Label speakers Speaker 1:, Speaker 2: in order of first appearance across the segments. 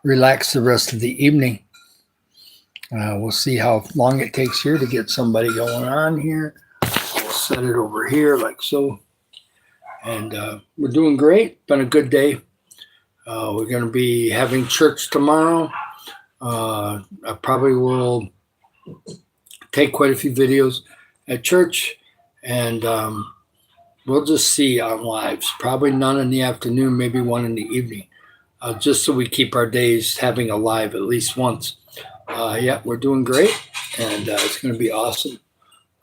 Speaker 1: relax the rest of the evening. We'll see how long it takes here to get somebody going on here. We'll set it over here like so. And we're doing great. Been a good day. We're going to be having church tomorrow. I probably will take quite a few videos at church, and we'll just see on lives. Probably none in the afternoon, maybe one in the evening, just so we keep our days having a live at least once. Yeah, we're doing great, and it's going to be awesome.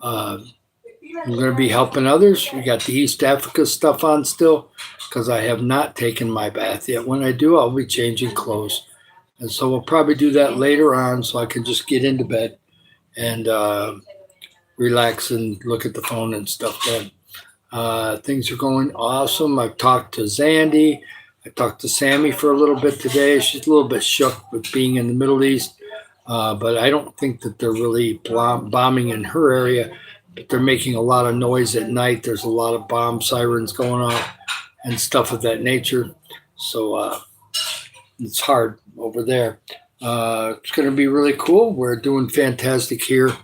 Speaker 1: I'm going to be helping others. We got the East Africa stuff on still because I have not taken my bath yet. When I do, I'll be changing clothes. And so we'll probably do that later on so I can just get into bed and relax and look at the phone and stuff then. Things are going awesome. I've talked to Zandy. I talked to Sammy for a little bit today. She's a little bit shook with being in the Middle East, but I don't think that they're really bombing in her area. But they're making a lot of noise at night. There's a lot of bomb sirens going off and stuff of that nature. So it's hard over there. It's going to be really cool. We're doing fantastic here.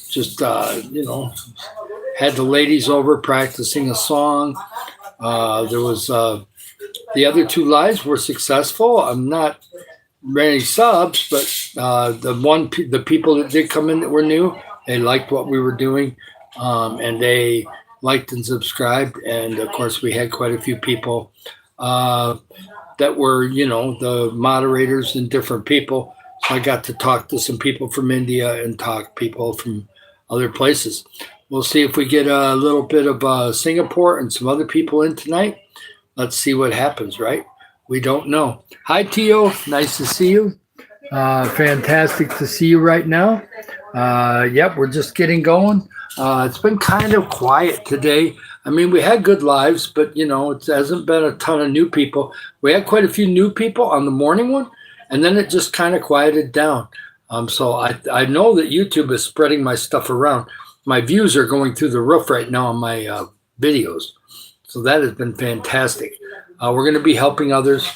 Speaker 1: Just, had the ladies over practicing a song. There was the other two lives were successful. I'm not many subs, but the people that did come in that were new, they liked what we were doing, and they liked and subscribed. And of course, we had quite a few people that were, the moderators and different people. So I got to talk to some people from India and talk people from other places. We'll see if we get a little bit of Singapore and some other people in tonight. Let's see what happens, right? We don't know. Hi, Tio. Nice to see you. Fantastic to see you right now. Yep, we're just getting going. It's been kind of quiet today. I mean, we had good lives, but, it hasn't been a ton of new people. We had quite a few new people on the morning one, and then it just kind of quieted down. So I know that YouTube is spreading my stuff around. My views are going through the roof right now on my videos. So that has been fantastic. We're going to be helping others.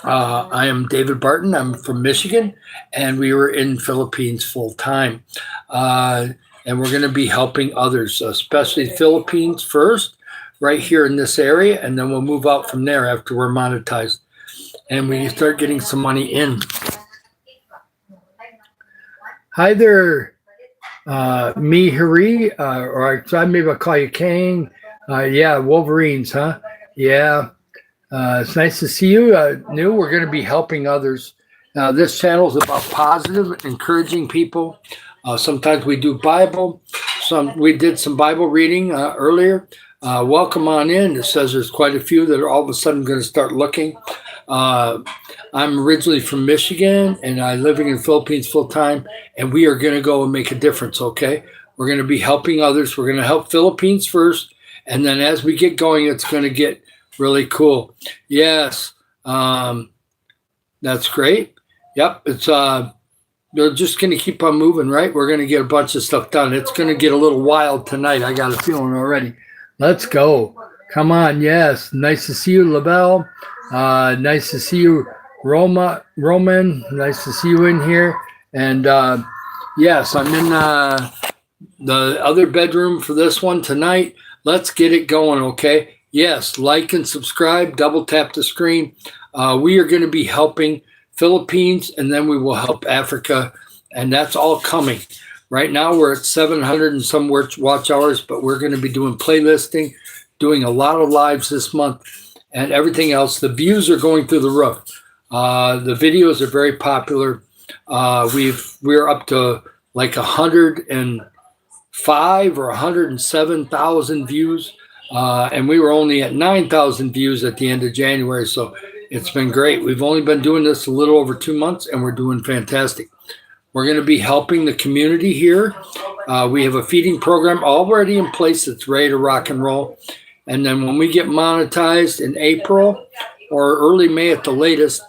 Speaker 1: I am David Barton. I'm from Michigan, and we were in Philippines full time. And we're going to be helping others, especially Philippines first, right here in this area, and then we'll move out from there after we're monetized. And we start getting some money in. Hi there, Mihari, or maybe I'll call you Kang. Yeah, Wolverines, huh? Yeah. It's nice to see you. We're going to be helping others. This channel is about positive, encouraging people. Sometimes we do Bible. We did some Bible reading earlier. Welcome on in. It says there's quite a few that are all of a sudden going to start looking. I'm originally from Michigan, and I'm living in Philippines full time, and we are going to go and make a difference, okay? We're going to be helping others. We're going to help Philippines first, and then as we get going, it's going to get really cool. Yes. That's great. Yep. It's they're just going to keep on moving, right? We're going to get a bunch of stuff done. It's going to get a little wild tonight. I got a feeling already. Let's go. Come on. Yes. Nice to see you, LaBelle. Nice to see you, Roman. Nice to see you in here. And yes, I'm in the other bedroom for this one tonight. Let's get it going, okay? Yes, like and subscribe, double tap the screen. We are going to be helping Philippines, and then we will help Africa, and that's all coming. Right now we're at 700 and some watch hours, but we're going to be doing playlisting, doing a lot of lives this month, and everything else. The views are going through the roof. The videos are very popular. We're up to like 105 or 107,000 views. And we were only at 9,000 views at the end of January, so it's been great. We've only been doing this a little over 2 months, and we're doing fantastic. We're going to be helping the community here. We have a feeding program already in place that's ready to rock and roll. And then when we get monetized in April or early May at the latest,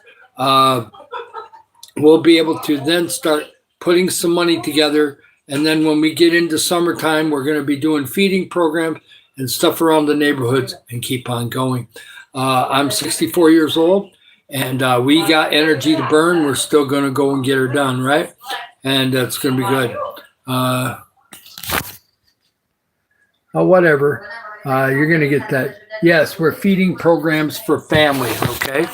Speaker 1: we'll be able to then start putting some money together. And then when we get into summertime, we're going to be doing feeding programs and stuff around the neighborhoods and keep on going. I'm 64 years old, And we got energy to burn. We're still going to go and get her done, right? And it's going to be good. Whatever. You're going to get that. Yes, we're feeding programs for families, okay?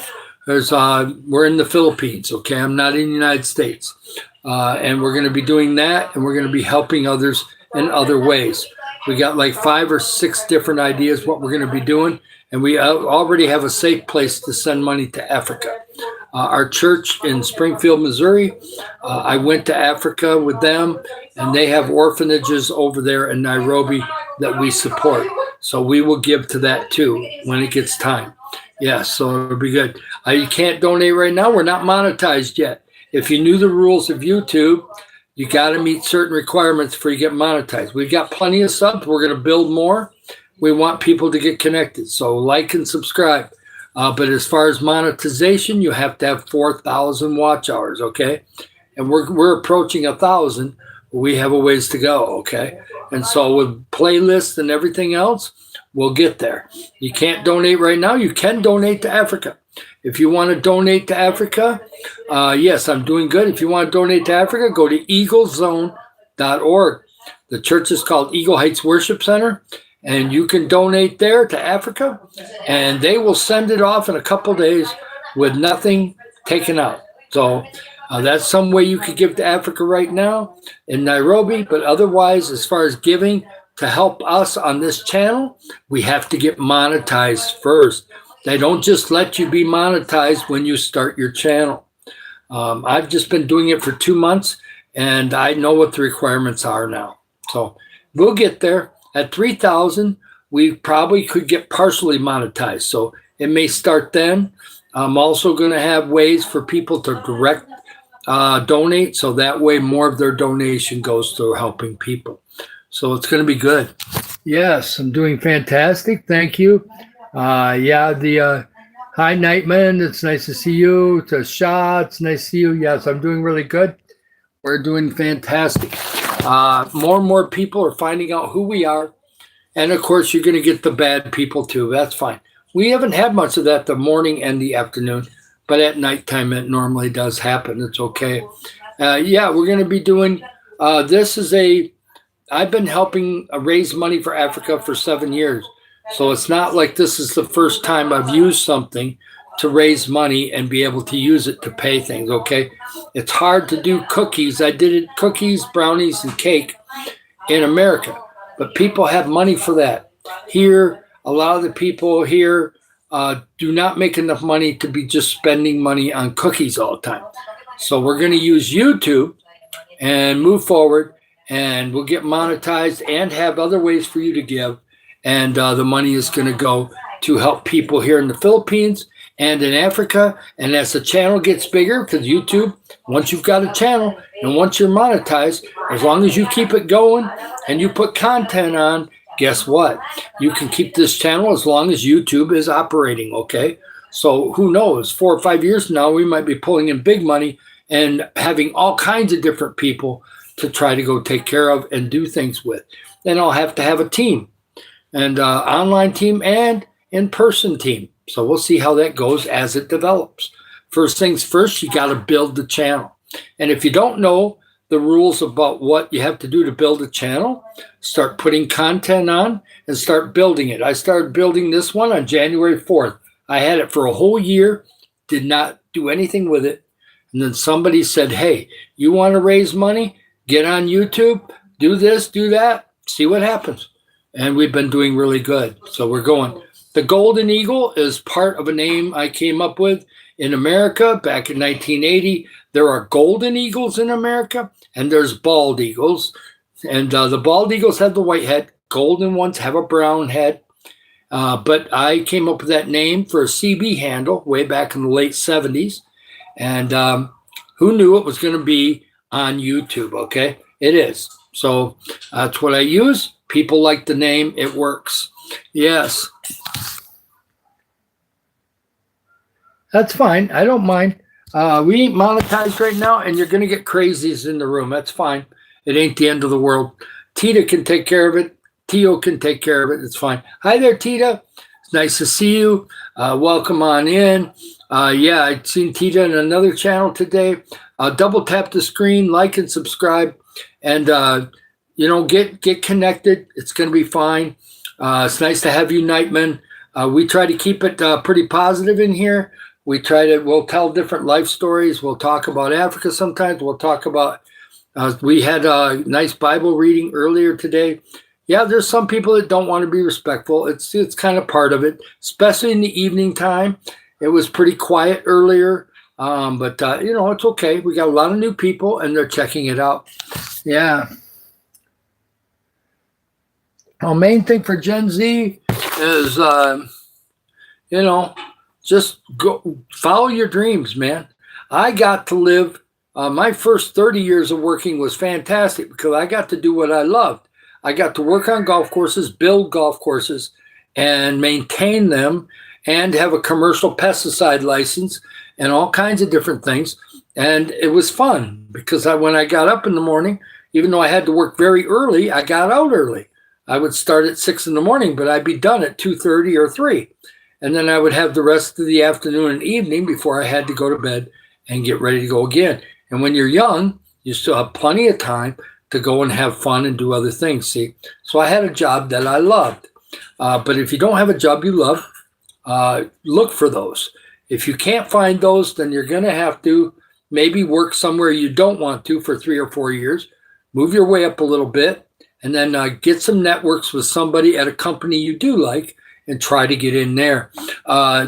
Speaker 1: We're in the Philippines, okay? I'm not in the United States. And we're going to be doing that, and we're going to be helping others in other ways. We got like 5 or 6 different ideas what we're going to be doing, and we already have a safe place to send money to Africa. Our church in Springfield, Missouri, I went to Africa with them, and they have orphanages over there in Nairobi that we support. So we will give to that too when it gets time. Yes, so it'll be good. You can't donate right now. We're not monetized yet. If you knew the rules of YouTube, you got to meet certain requirements before you get monetized. We've got plenty of subs. We're going to build more. We want people to get connected. So like and subscribe. But as far as monetization, you have to have 4,000 watch hours, okay? And we're approaching 1,000. We have a ways to go, okay? And so with playlists and everything else, we'll get there. You can't donate right now. You can donate to Africa. If you want to donate to Africa, yes, I'm doing good. If you want to donate to Africa, go to eaglezone.org. The church is called Eagle Heights Worship Center, and you can donate there to Africa, and they will send it off in a couple days with nothing taken out. So that's some way you could give to Africa right now in Nairobi, but otherwise, as far as giving to help us on this channel, we have to get monetized first. They don't just let you be monetized when you start your channel. I've just been doing it for 2 months, and I know what the requirements are now. So we'll get there. At 3,000, we probably could get partially monetized. So it may start then. I'm also going to have ways for people to direct donate, so that way more of their donation goes to helping people. So it's going to be good. Yes, I'm doing fantastic. Thank you. Hi, Nightman. It's nice to see you. To Shah, it's nice to see you. Yes, I'm doing really good. We're doing fantastic. More and more people are finding out who we are. And, of course, you're going to get the bad people, too. That's fine. We haven't had much of that the morning and the afternoon, but at nighttime it normally does happen. It's okay. We're going to be doing I've been helping raise money for Africa for 7 years. So it's not like this is the first time I've used something to raise money and be able to use it to pay things, okay? It's hard to do cookies. I did it cookies, brownies, and cake in America, but people have money for that. Here, a lot of the people here do not make enough money to be just spending money on cookies all the time. So we're going to use YouTube and move forward, and we'll get monetized and have other ways for you to give. And the money is going to go to help people here in the Philippines and in Africa. And as the channel gets bigger, because YouTube, once you've got a channel and once you're monetized, as long as you keep it going and you put content on, guess what? You can keep this channel as long as YouTube is operating, okay? So who knows? 4 or 5 years from now, we might be pulling in big money and having all kinds of different people to try to go take care of and do things with. Then I'll have to have a team. And online team and in-person team. So we'll see how that goes as it develops. First things first, you got to build the channel. And if you don't know the rules about what you have to do to build a channel, start putting content on and start building it. I started building this one on January 4th. I had it for a whole year, did not do anything with it. And then somebody said, hey, you want to raise money? Get on YouTube, do this, do that, see what happens. And we've been doing really good. So we're going. The Golden Eagle is part of a name I came up with in America back in 1980. There are golden eagles in America, and there's bald eagles. And the bald eagles have the white head. Golden ones have a brown head. But I came up with that name for a CB handle way back in the late 70s. And who knew it was going to be on YouTube, okay? It is. So that's what I use. People like the name. It works. Yes. That's fine. I don't mind. We ain't monetized right now, and you're going to get crazies in the room. That's fine. It ain't the end of the world. Tita can take care of it. Tio can take care of it. It's fine. Hi there, Tita. It's nice to see you. Welcome on in. Yeah, I'd seen Tita in another channel today. Double tap the screen, like and subscribe, and get connected. It's going to be fine. It's nice to have you, Nightman. We try to keep it pretty positive in here. We'll tell different life stories. We'll talk about Africa sometimes. We'll talk about, we had a nice Bible reading earlier today. Yeah, there's some people that don't want to be respectful. It's kind of part of it, especially in the evening time. It was pretty quiet earlier, but it's okay. We got a lot of new people, and they're checking it out. Yeah. Well, main thing for Gen Z is, just go follow your dreams, man. I got to live. My first 30 years of working was fantastic because I got to do what I loved. I got to work on golf courses, build golf courses, and maintain them, and have a commercial pesticide license and all kinds of different things. And it was fun because when I got up in the morning, even though I had to work very early, I got out early. I would start at 6 in the morning, but I'd be done at 2:30 or 3. And then I would have the rest of the afternoon and evening before I had to go to bed and get ready to go again. And when you're young, you still have plenty of time to go and have fun and do other things, see? So I had a job that I loved. But if you don't have a job you love, look for those. If you can't find those, then you're going to have to maybe work somewhere you don't want to for 3 or 4 years, move your way up a little bit, and then get some networks with somebody at a company you do like and try to get in there.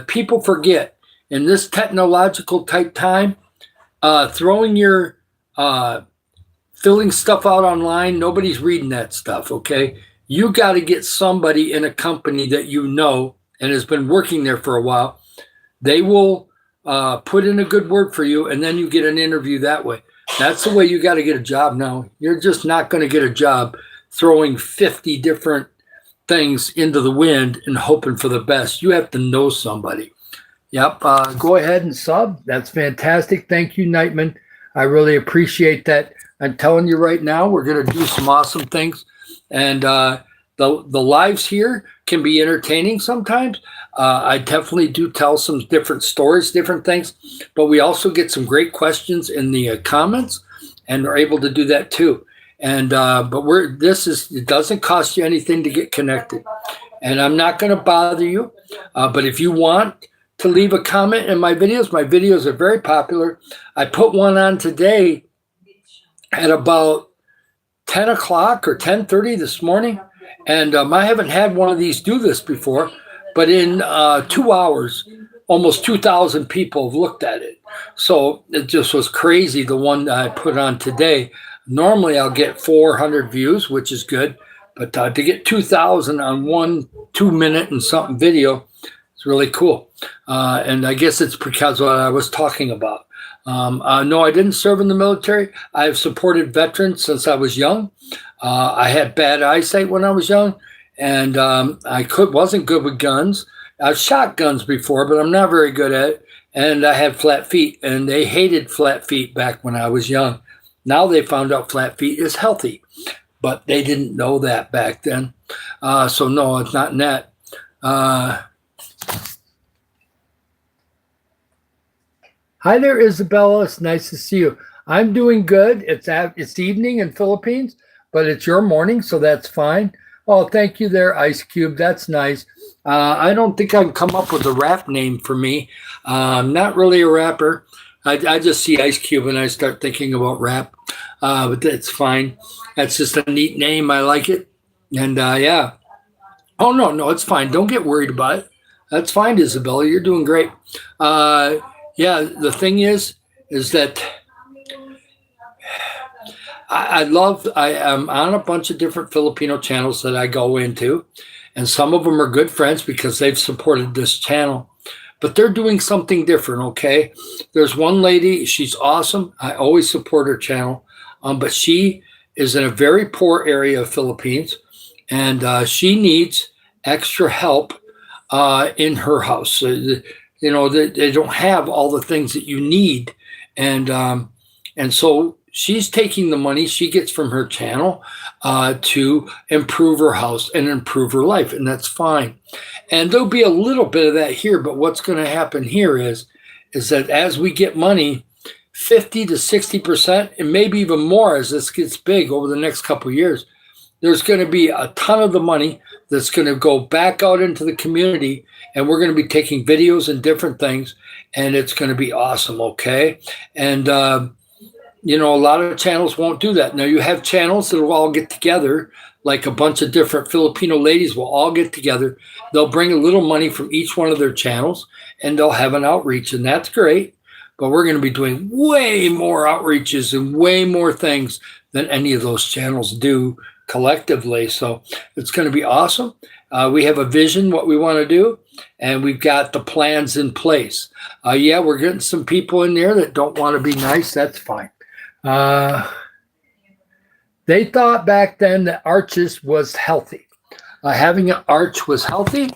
Speaker 1: People forget, in this technological type time, filling stuff out online, nobody's reading that stuff, okay? You got to get somebody in a company that you know and has been working there for a while. They will put in a good word for you, and then you get an interview that way. That's the way you got to get a job now. You're just not going to get a job throwing 50 different things into the wind and hoping for the best. You have to know somebody. Yep. Go ahead and sub. That's fantastic. Thank you, Nightman. I really appreciate that. I'm telling you right now, we're going to do some awesome things. And the lives here can be entertaining sometimes. I definitely do tell some different stories, different things. But we also get some great questions in the comments, and we're able to do that too. And it doesn't cost you anything to get connected. And I'm not going to bother you. But if you want to leave a comment in my videos are very popular. I put one on today at about 10 o'clock or 10:30 this morning. And I haven't had one of these do this before, but in 2 hours, almost 2,000 people have looked at it. So it just was crazy, the one that I put on today. Normally I'll get 400 views, which is good, but to get 2,000 on 1 2-minute and something video, it's really cool. And I guess it's because of what I was talking about. No, I didn't serve in the military. I have supported veterans since I was young. I had bad eyesight when I was young, and wasn't good with guns. I've shot guns before, but I'm not very good at it. And I had flat feet, and they hated flat feet back when I was young. Now they found out flat feet is healthy, but they didn't know that back then. So no, it's not in that. Hi there, Isabella. It's nice to see you. I'm doing good. It's evening in Philippines, but it's your morning, so that's fine. Oh, thank you there, Ice Cube. That's nice. I don't think I can come up with a rap name for me. I'm not really a rapper. I just see Ice Cube and I start thinking about rap, but that's fine. That's just a neat name. I like it. And yeah. Oh, no, it's fine. Don't get worried about it. That's fine, Isabella. You're doing great. Yeah, the thing is that I am on a bunch of different Filipino channels that I go into, and some of them are good friends because they've supported this channel, but they're doing something different, okay? There's one lady, she's awesome. I always support her channel, but she is in a very poor area of Philippines, and she needs extra help in her house. They don't have all the things that you need, and so she's taking the money she gets from her channel to improve her house and improve her life, and that's fine. And there'll be a little bit of that here, but what's going to happen here is that as we get money, 50 to 60%, and maybe even more as this gets big over the next couple of years, there's going to be a ton of the money that's going to go back out into the community, and we're going to be taking videos and different things, and it's going to be awesome, okay? And, you know, a lot of channels won't do that. Now, you have channels that will all get together, like a bunch of different Filipino ladies will all get together. They'll bring a little money from each one of their channels, and they'll have an outreach, and that's great. But we're going to be doing way more outreaches and way more things than any of those channels do collectively. So it's going to be awesome. We have a vision, what we want to do, and we've got the plans in place. Yeah, we're getting some people in there that don't want to be nice. That's fine. They thought back then that arches was healthy. Having an arch was healthy,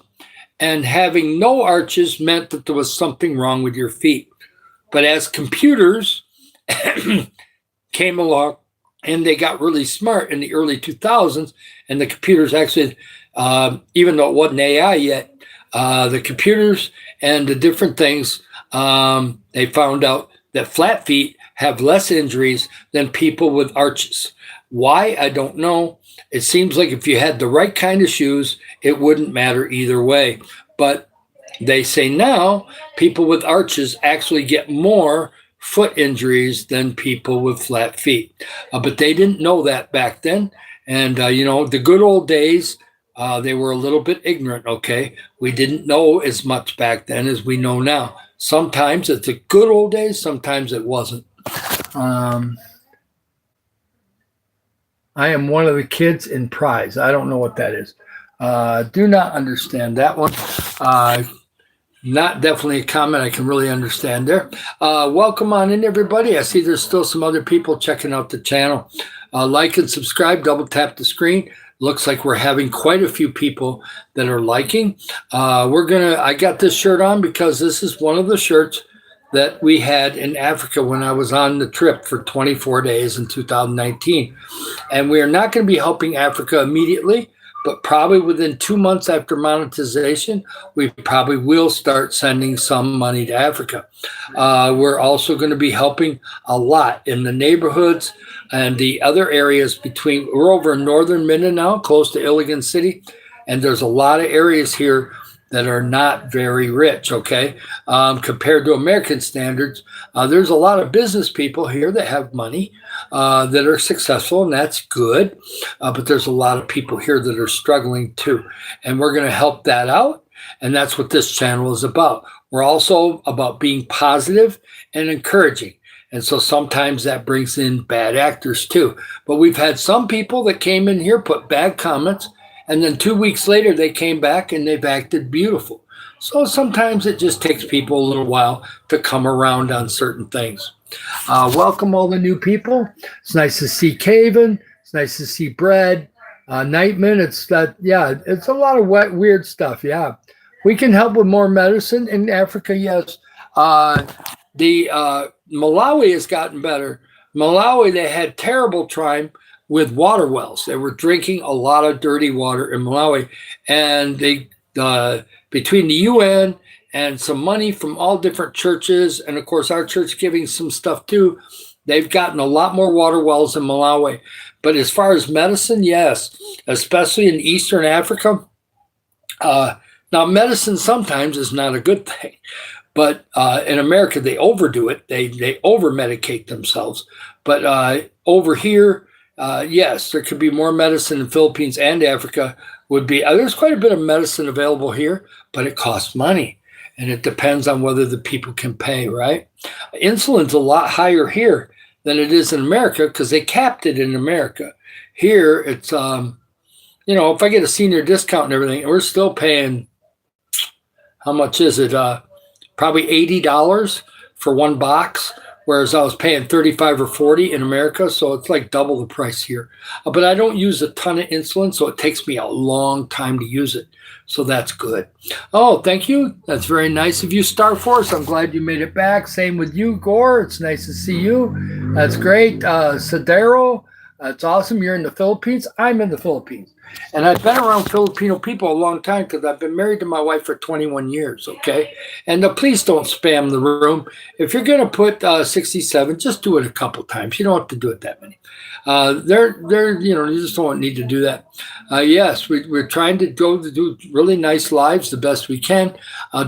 Speaker 1: and having no arches meant that there was something wrong with your feet. But as computers came along and they got really smart in the early 2000s, and the computers actually, even though it wasn't AI yet, the computers and the different things, they found out that flat feet have less injuries than people with arches. Why? I don't know. It seems like if you had the right kind of shoes, it wouldn't matter either way. But they say now people with arches actually get more foot injuries than people with flat feet. But they didn't know that back then. And, you know, the good old days, they were a little bit ignorant, okay? We didn't know as much back then as we know now. Sometimes it's the good old days, sometimes it wasn't. I am one of the kids in prize. I don't know what that is. Do not understand that one. Not definitely a comment I can really understand there. Welcome on in, everybody. I see there's still some other people checking out the channel. Like and subscribe, double tap the screen. Looks like we're having quite a few people that are liking. I got this shirt on because this is one of the shirts that we had in Africa when I was on the trip for 24 days in 2019. And we are not going to be helping Africa immediately, but probably within 2 months after monetization, we probably will start sending some money to Africa. We're also going to be helping a lot in the neighborhoods and the other areas between. We're over in northern Mindanao, close to Iligan City, and there's a lot of areas here that are not very rich, okay? Compared to American standards, there's a lot of business people here that have money, that are successful, and that's good. But there's a lot of people here that are struggling too. And we're going to help that out. And that's what this channel is about. We're also about being positive and encouraging. And so sometimes that brings in bad actors too. But we've had some people that came in here, put bad comments, and then 2 weeks later, they came back and they've acted beautiful. So sometimes it just takes people a little while to come around on certain things. Welcome all the new people. It's nice to see Caven. It's nice to see Brad. Nightman. It's a lot of weird stuff. Yeah. We can help with more medicine in Africa. Yes. The Malawi has gotten better. Malawi, they had terrible time with water wells. They were drinking a lot of dirty water in Malawi, and they between the UN and some money from all different churches, and of course our church giving some stuff too, they've gotten a lot more water wells in Malawi. But as far as medicine, yes, especially in Eastern Africa. Now medicine sometimes is not a good thing, but in America they overdo it. They over medicate themselves. But over here, yes, there could be more medicine in the Philippines and Africa. There's quite a bit of medicine available here, but it costs money, and it depends on whether the people can pay, right? Insulin's a lot higher here than it is in America because they capped it in America. Here, it's, if I get a senior discount and everything, we're still paying, how much is it? Probably $80 for one box. Whereas I was paying $35 or $40 in America, so it's like double the price here. But I don't use a ton of insulin, so it takes me a long time to use it. So that's good. Oh, thank you. That's very nice of you, Star Force. I'm glad you made it back. Same with you, Gore. It's nice to see you. That's great. Sadero, it's awesome. You're in the Philippines. I'm in the Philippines. And I've been around Filipino people a long time because I've been married to my wife for 21 years, okay? And please don't spam the room. If you're going to put 67, just do it a couple times. You don't have to do it that many. You just don't need to do that. Yes, we're trying to go to do really nice lives the best we can.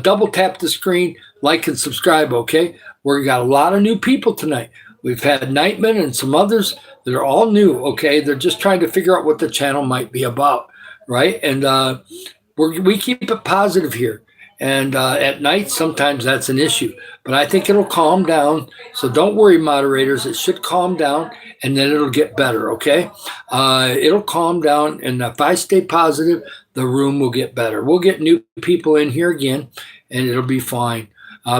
Speaker 1: Double tap the screen, like and subscribe, okay? We got a lot of new people tonight. We've had Nightman and some others that are all new, okay? They're just trying to figure out what the channel might be about, right? And we keep it positive here. And at night, sometimes that's an issue. But I think it'll calm down. So don't worry, moderators. It should calm down, and then it'll get better, okay? It'll calm down, and if I stay positive, the room will get better. We'll get new people in here again, and it'll be fine.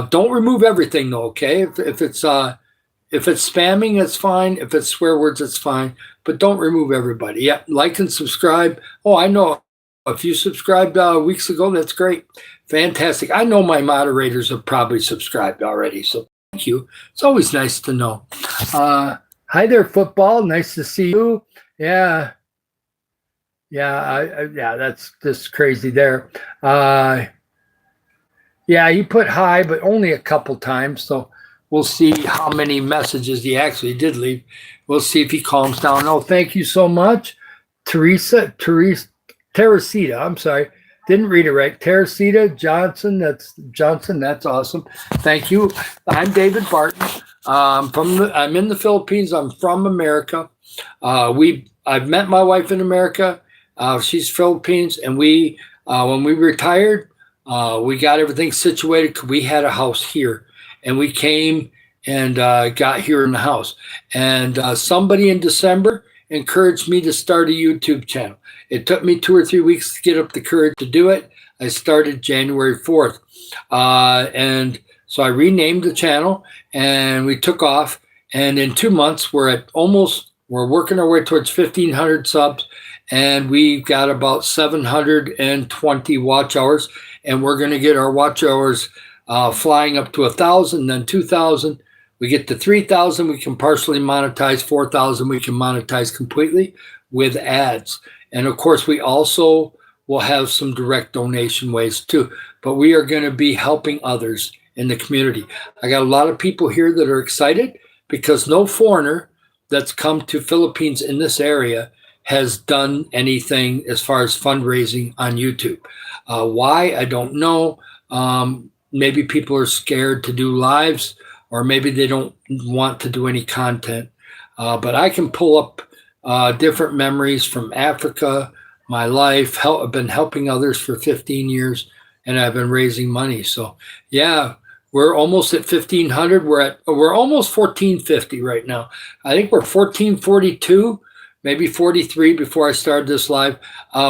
Speaker 1: Don't remove everything, though, okay? If it's spamming, it's fine. If it's swear words, it's fine. But don't remove everybody. Yeah, like and subscribe. Oh, I know. If you subscribed weeks ago, that's great. Fantastic. I know my moderators have probably subscribed already, so thank you. It's always nice to know. Hi there, football. Nice to see you. Yeah. Yeah, that's just crazy there. Yeah, you put hi, but only a couple times, so we'll see how many messages he actually did leave. We'll see if he calms down. Oh, thank you so much. Teresita, I'm sorry. Didn't read it right. Teresita Johnson, that's awesome. Thank you. I'm David Barton. I'm in the Philippines. I'm from America. I've met my wife in America. She's Philippines, and when we retired, we got everything situated. We had a house here. And we came and got here in the house. And somebody in December encouraged me to start a YouTube channel. It took me 2 or 3 weeks to get up the courage to do it. I started January 4th. And so I renamed the channel, and we took off. And in 2 months, we're working our way towards 1,500 subs. And we've got about 720 watch hours. And we're going to get our watch hours flying up to 1,000, then 2,000. We get to 3,000, we can partially monetize. 4,000, we can monetize completely with ads. And of course, we also will have some direct donation ways too. But we are going to be helping others in the community. I got a lot of people here that are excited because no foreigner that's come to Philippines in this area has done anything as far as fundraising on YouTube. Why? I don't know. Maybe people are scared to do lives, or maybe they don't want to do any content. But I can pull up different memories from Africa, my life. I've been helping others for 15 years, and I've been raising money. So, yeah, we're almost at 1,500. We're almost 1,450 right now. I think we're 1,442. Maybe 43 before I started this live.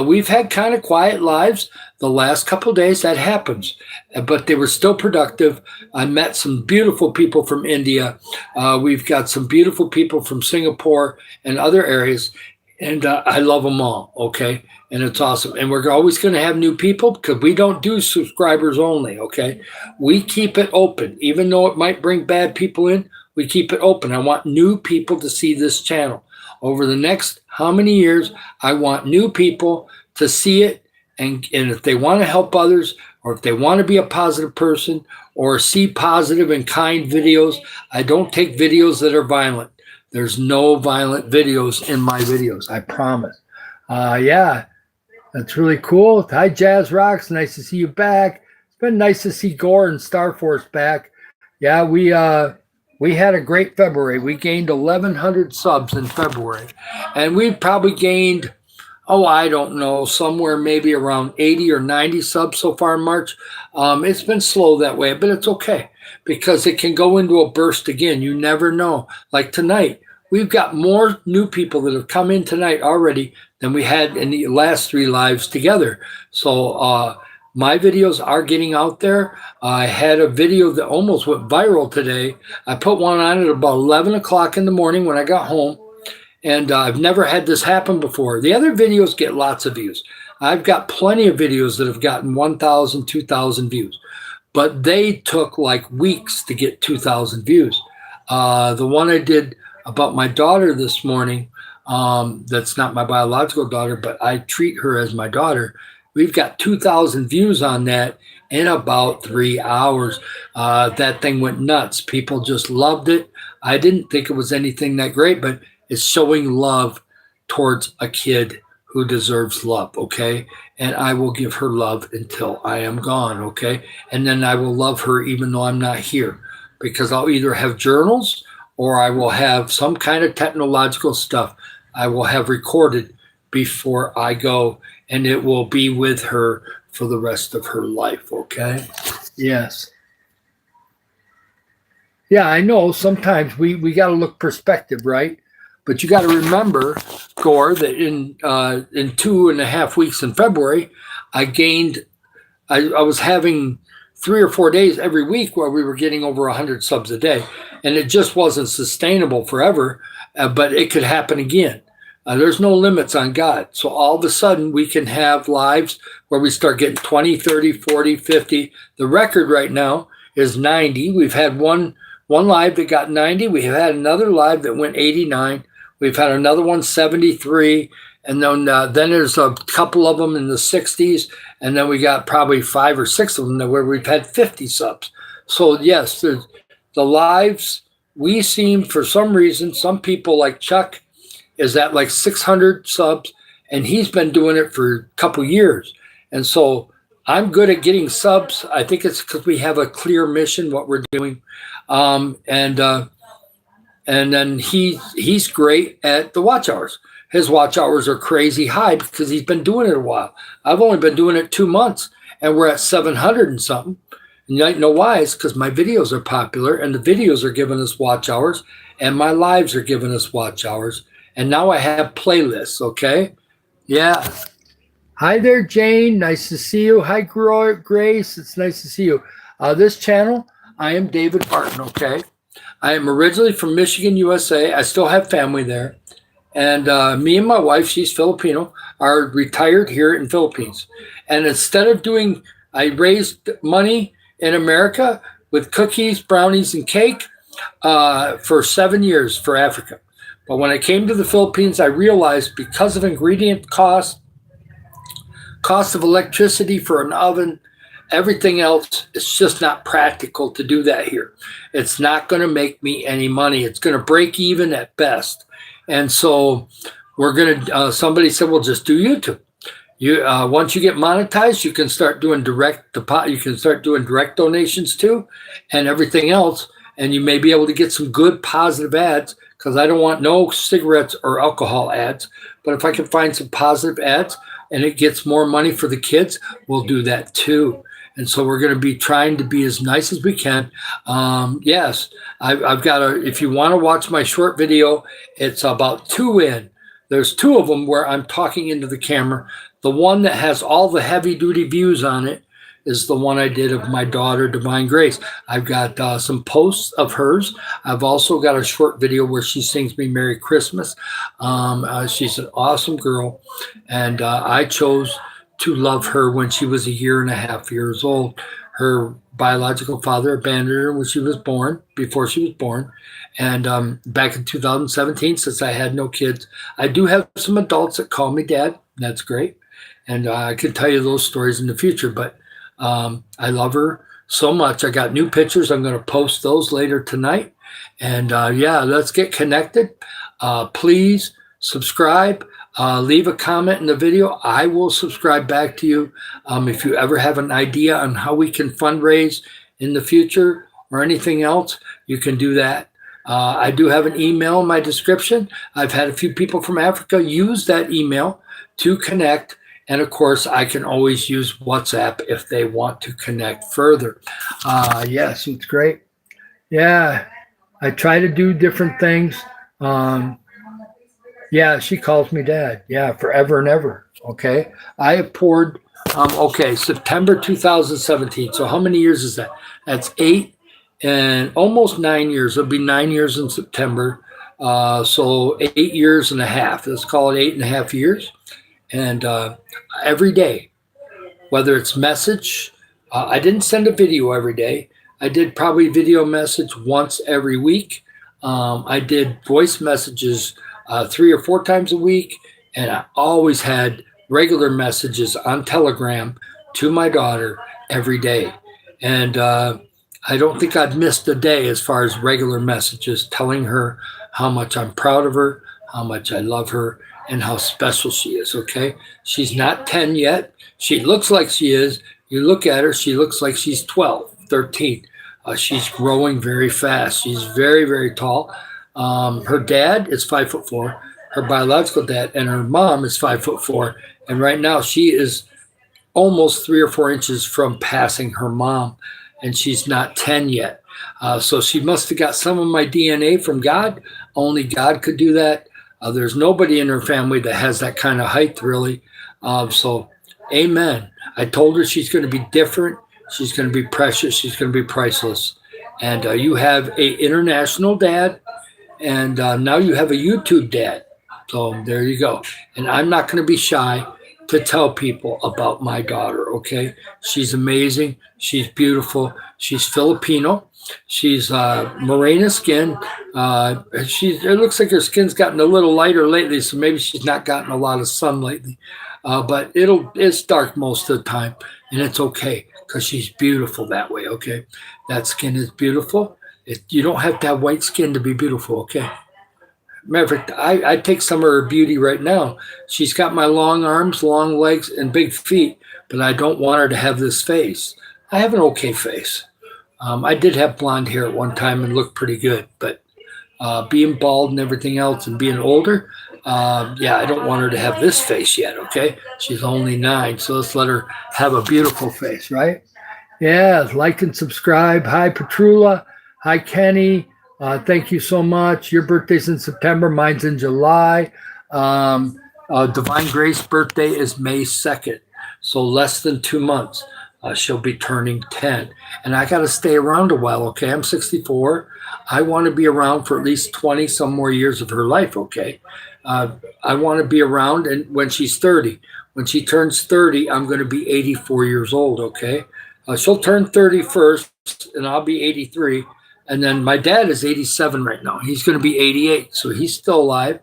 Speaker 1: We've had kind of quiet lives the last couple of days. That happens, but they were still productive. I met some beautiful people from India. We've got some beautiful people from Singapore and other areas, and I love them all, okay? And it's awesome. And we're always going to have new people because we don't do subscribers only, okay? We keep it open. Even though it might bring bad people in, we keep it open. I want new people to see this channel. Over the next how many years, I want new people to see it. And if they want to help others, or if they want to be a positive person, or see positive and kind videos, I don't take videos that are violent. There's no violent videos in my videos, I promise. Yeah, that's really cool. Hi, Jazz Rocks. Nice to see you back. It's been nice to see Gore and Star Force back. Yeah, we had a great February. We gained 1,100 subs in February. And we probably gained, I don't know, somewhere maybe around 80 or 90 subs so far in March. It's been slow that way, but it's okay because it can go into a burst again. You never know. Like tonight, we've got more new people that have come in tonight already than we had in the last 3 lives together. So, my videos are getting out there. I had a video that almost went viral today. I put one on at about 11 o'clock in the morning when I got home, and I've never had this happen before. The other videos get lots of views. I've got plenty of videos that have gotten 1,000, 2,000 views, but they took like weeks to get 2,000 views. The one I did about my daughter this morning, that's not my biological daughter, but I treat her as my daughter. We've got 2,000 views on that in about 3 hours. That thing went nuts. People just loved it. I didn't think it was anything that great, but it's showing love towards a kid who deserves love, okay? And I will give her love until I am gone, okay? And then I will love her even though I'm not here, because I'll either have journals or I will have some kind of technological stuff I will have recorded before I go, and it will be with her for the rest of her life, okay? Yes. Yeah, I know sometimes we got to look perspective, right? But you got to remember, Gore, that in 2.5 weeks in February, I was having 3 or 4 days every week where we were getting over 100 subs a day, and it just wasn't sustainable forever, but it could happen again. There's no limits on God. So all of a sudden we can have lives where we start getting 20, 30, 40, 50. The record right now is 90. We've had one live that got 90. We have had another live that went 89. We've had another one 73. And then there's a couple of them in the 60s. And then we got probably 5 or 6 of them where we've had 50 subs. So yes, the lives, we seem, for some reason, some people like Chuck is at like 600 subs, and he's been doing it for a couple years. And so I'm good at getting subs. I think it's because we have a clear mission, what we're doing. And then he's great at the watch hours. His watch hours are crazy high because he's been doing it a while. I've only been doing it 2 months, and we're at 700 and something. And you might know why. It's because my videos are popular, and the videos are giving us watch hours, and my lives are giving us watch hours. And now I have playlists, okay? Yeah. Hi there, Jane. Nice to see you. Hi, Grace. It's nice to see you. This channel, I am David Barton, okay? I am originally from Michigan, USA. I still have family there. And me and my wife, she's Filipino, are retired here in Philippines. And instead of I raised money in America with cookies, brownies, and cake for 7 years for Africa. But when I came to the Philippines, I realized because of ingredient cost of electricity for an oven, everything else, it's just not practical to do that here. It's not going to make me any money. It's going to break even at best. And so somebody said, well, just do YouTube. Once you get monetized, you can start doing direct donations too, and everything else. And you may be able to get some good positive ads, because I don't want no cigarettes or alcohol ads. But if I can find some positive ads and it gets more money for the kids, we'll do that too. And so we're going to be trying to be as nice as we can. Yes, I've got if you want to watch my short video, it's about 2 in. There's 2 of them where I'm talking into the camera. The one that has all the heavy duty views on it is the one I did of my daughter, Divine Grace. I've got some posts of hers. I've also got a short video where she sings me Merry Christmas. She's an awesome girl, and I chose to love her when she was 1.5 years old. Her biological father abandoned her when she was born, before she was born. And back in 2017, since I had no kids, I do have some adults that call me dad. That's great. And I could tell you those stories in the future, but I love her so much. I got new pictures. I'm going to post those later tonight. And yeah, let's get connected. Please subscribe. Leave a comment in the video. I will subscribe back to you. If you ever have an idea on how we can fundraise in the future or anything else, you can do that. I do have an email in my description. I've had a few people from Africa use that email to connect. And of course, I can always use WhatsApp if they want to connect further. Yes, it's great. Yeah, I try to do different things. Yeah, she calls me dad. Yeah, forever and ever. Okay. I have poured, September 2017. So how many years is that? That's 8 and almost 9 years. It'll be 9 years in September. So 8.5 years. Let's call it 8.5 years. And every day, whether it's message, I didn't send a video every day. I did probably video message once every week I did voice messages 3 or 4 times a week, and I always had regular messages on Telegram to my daughter every day. And I don't think I've missed a day as far as regular messages telling her how much I'm proud of her, how much I love her, and how special she is. Okay. She's not 10 yet. She looks like she is. You look at her, she looks like she's 12, 13. She's growing very fast. She's very, very tall. Her dad is 5'4", her biological dad, and her mom is 5'4". And right now she is almost 3 or 4 inches from passing her mom, and she's not 10 yet. So she must have got some of my DNA from God. Only God could do that. There's nobody in her family that has that kind of height, really. So, amen. I told her she's going to be different. She's going to be precious. She's going to be priceless. And you have a international dad, and now you have a YouTube dad. So there you go. And I'm not going to be shy to tell people about my daughter, okay? She's amazing. She's beautiful. She's Filipino. She's morena skin. It looks like her skin's gotten a little lighter lately, so maybe she's not gotten a lot of sun lately. But it's dark most of the time, and it's okay because she's beautiful that way, okay? That skin is beautiful. You don't have to have white skin to be beautiful, okay? Matter of fact, I take some of her beauty right now. She's got my long arms, long legs, and big feet, but I don't want her to have this face. I have an okay face. I did have blonde hair at one time and looked pretty good, but being bald and everything else and being older, I don't want her to have this face yet, okay? She's only 9, so let's let her have a beautiful face, right? Yeah, like and subscribe. Hi, Petrula. Hi, Kenny. Thank you so much. Your birthday's in September. Mine's in July. Divine Grace birthday is May 2nd, so less than 2 months. She'll be turning 10. And I got to stay around a while, okay? I'm 64. I want to be around for at least 20 some more years of her life, okay? I want to be around and when she's 30. When she turns 30, I'm going to be 84 years old, okay? She'll turn 30 first, and I'll be 83. And then my dad is 87 right now. He's going to be 88, so he's still alive.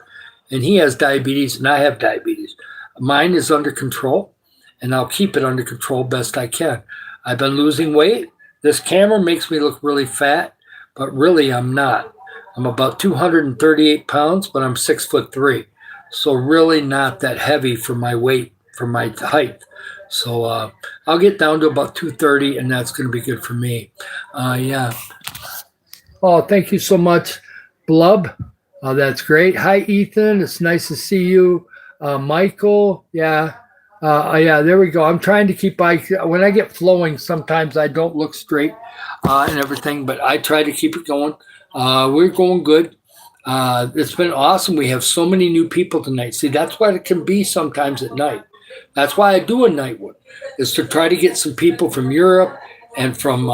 Speaker 1: And he has diabetes, and I have diabetes. Mine is under control, and I'll keep it under control best I can. I've been losing weight. This camera makes me look really fat, but really I'm not. I'm about 238 pounds, but I'm 6'3". So really not that heavy for my weight, for my height. So I'll get down to about 230, and that's going to be good for me. Yeah. Oh, thank you so much, Blub. That's great. Hi, Ethan. It's nice to see you. Michael. Yeah. Yeah, there we go. I'm trying to keep when I get flowing, sometimes I don't look straight and everything, but I try to keep it going. We're going good. It's been awesome. We have so many new people tonight. See, that's what it can be sometimes at night. That's why I do a night one, is to try to get some people from Europe and from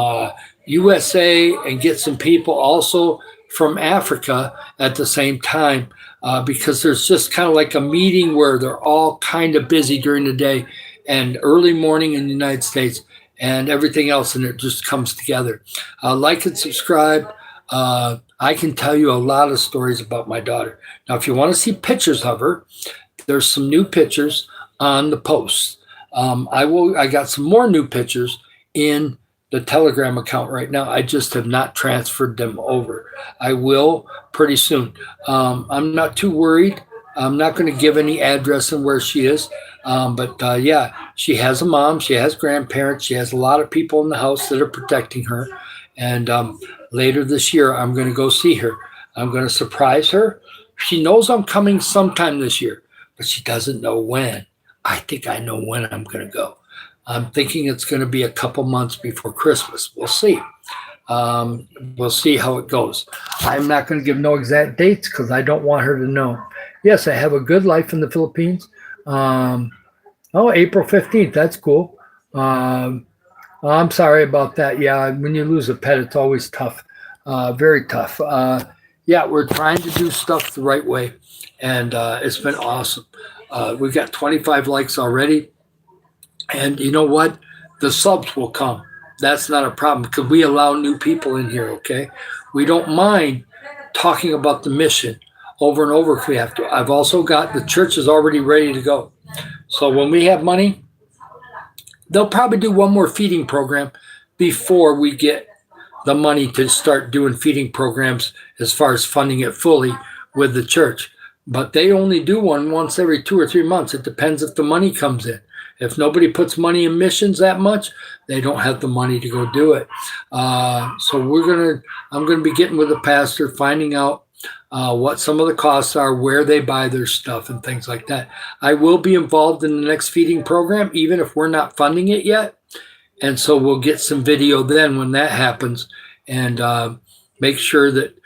Speaker 1: USA and get some people also from Africa at the same time, because there's just kind of like a meeting where they're all kind of busy during the day and early morning in the United States and everything else, and it just comes together. Like and subscribe. I can tell you a lot of stories about my daughter. Now, if you want to see pictures of her, there's some new pictures on the post. I got some more new pictures in the Telegram account right now. I just have not transferred them over. I will pretty soon. I'm not too worried. I'm not going to give any address and where she is. But yeah, she has a mom. She has grandparents. She has a lot of people in the house that are protecting her. And later this year, I'm going to go see her. I'm going to surprise her. She knows I'm coming sometime this year, but she doesn't know when. I think I know when I'm going to go. I'm thinking it's going to be a couple months before Christmas. We'll see. We'll see how it goes. I'm not going to give no exact dates because I don't want her to know. Yes, I have a good life in the Philippines. April 15th. That's cool. I'm sorry about that. Yeah, when you lose a pet, it's always tough. Very tough. Yeah, we're trying to do stuff the right way, and it's been awesome. We've got 25 likes already. And you know what? The subs will come. That's not a problem because we allow new people in here, okay? We don't mind talking about the mission over and over if we have to. I've also got the church is already ready to go. So when we have money, they'll probably do one more feeding program before we get the money to start doing feeding programs as far as funding it fully with the church. But they only do one once every 2 or 3 months. It depends if the money comes in. If nobody puts money in missions that much, they don't have the money to go do it. So I'm gonna be getting with the pastor, finding out what some of the costs are, where they buy their stuff, and things like that. I will be involved in the next feeding program, even if we're not funding it yet. And so we'll get some video then when that happens, and make sure that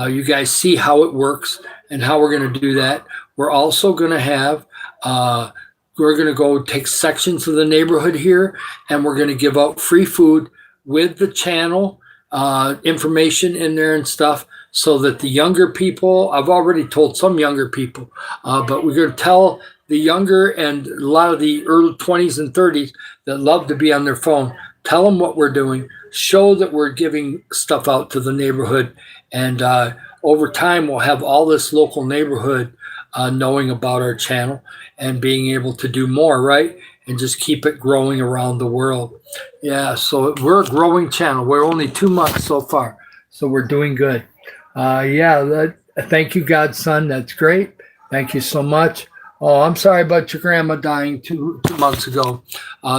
Speaker 1: you guys see how it works and how we're going to do that. We're also going to have, we're going to go take sections of the neighborhood here, and we're going to give out free food with the channel information in there and stuff, so that the younger people, I've already told some younger people, but we're going to tell the younger and a lot of the early 20s and 30s that love to be on their phone, tell them what we're doing, show that we're giving stuff out to the neighborhood. And over time, we'll have all this local neighborhood knowing about our channel and being able to do more, right? And just keep it growing around the world. Yeah, so we're a growing channel. We're only 2 months so far, so we're doing good. Thank you, Godson. That's great. Thank you so much. Oh, I'm sorry about your grandma dying two months ago.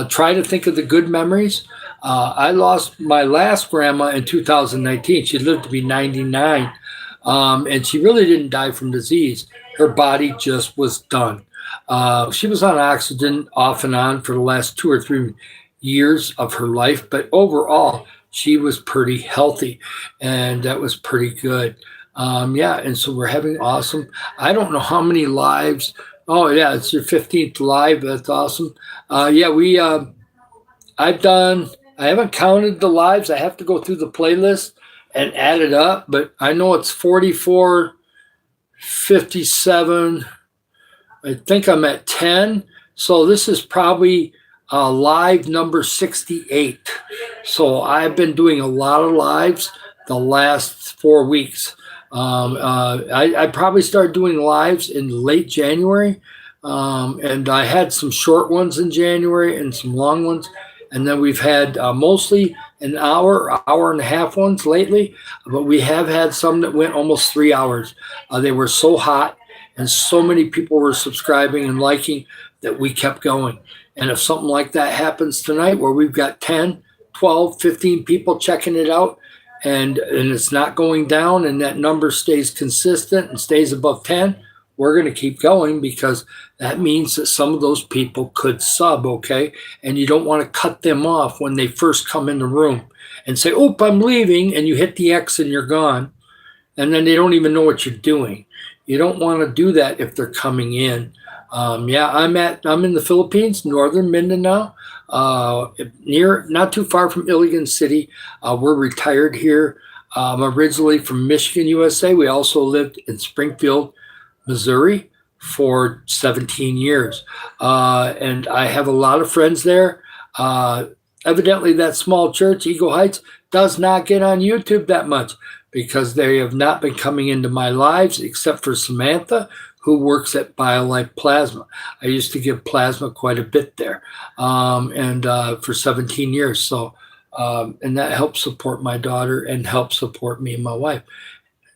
Speaker 1: Try to think of the good memories. I lost my last grandma in 2019. She lived to be 99, and she really didn't die from disease. Her body just was done. She was on oxygen off and on for the last 2 or 3 years of her life, but overall, she was pretty healthy, and that was pretty good. And so we're having awesome. I don't know how many lives. Oh yeah, it's your 15th live. That's awesome. I haven't counted the lives. I have to go through the playlist and add it up, but I know it's 44, 57. I think I'm at 10. So this is probably live number 68. So I've been doing a lot of lives the last 4 weeks. I probably started doing lives in late January, and I had some short ones in January and some long ones, and then we've had mostly an hour and a half ones lately, but we have had some that went almost 3 hours. They were so hot, and so many people were subscribing and liking that we kept going. And if something like that happens tonight, where we've got 10, 12, 15 people checking it out, and it's not going down, and that number stays consistent and stays above 10, we're going to keep going, because that means that some of those people could sub, okay? And you don't want to cut them off when they first come in the room and say, "Oop, I'm leaving," and you hit the X and you're gone, and then they don't even know what you're doing. You don't want to do that if they're coming in. I'm in the Philippines, northern Mindanao, not too far from Iligan City. We're retired here. I'm originally from Michigan, USA. We also lived in Springfield, Missouri for 17 years. And I have a lot of friends there. Evidently, that small church, Eagle Heights, does not get on YouTube that much, because they have not been coming into my lives, except for Samantha, who works at BioLife Plasma. I used to give plasma quite a bit there, and for 17 years. So, and that helped support my daughter and helped support me and my wife.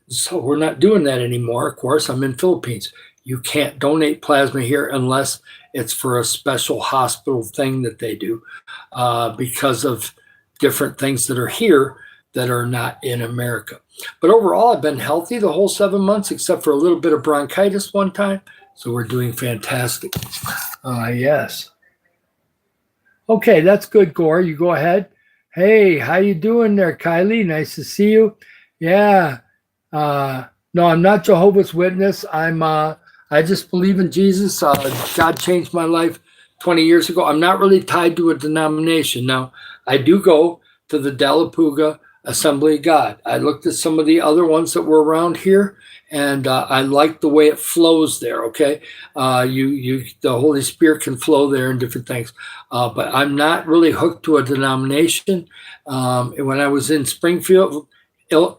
Speaker 1: So we're not doing that anymore. Of course, I'm in Philippines. You can't donate plasma here unless it's for a special hospital thing that they do, because of different things that are here that are not in America. But overall, I've been healthy the whole 7 months, except for a little bit of bronchitis one time. So we're doing fantastic. Yes. Okay, that's good, Gore. You go ahead. Hey, how you doing there, Kylie? Nice to see you. Yeah. No, I'm not Jehovah's Witness. I just believe in Jesus. God changed my life 20 years ago. I'm not really tied to a denomination. Now, I do go to the Delapuga Assembly of God. I looked at some of the other ones that were around here, and I like the way it flows there. Okay, the Holy Spirit can flow there and different things, but I'm not really hooked to a denomination. When I was in Springfield,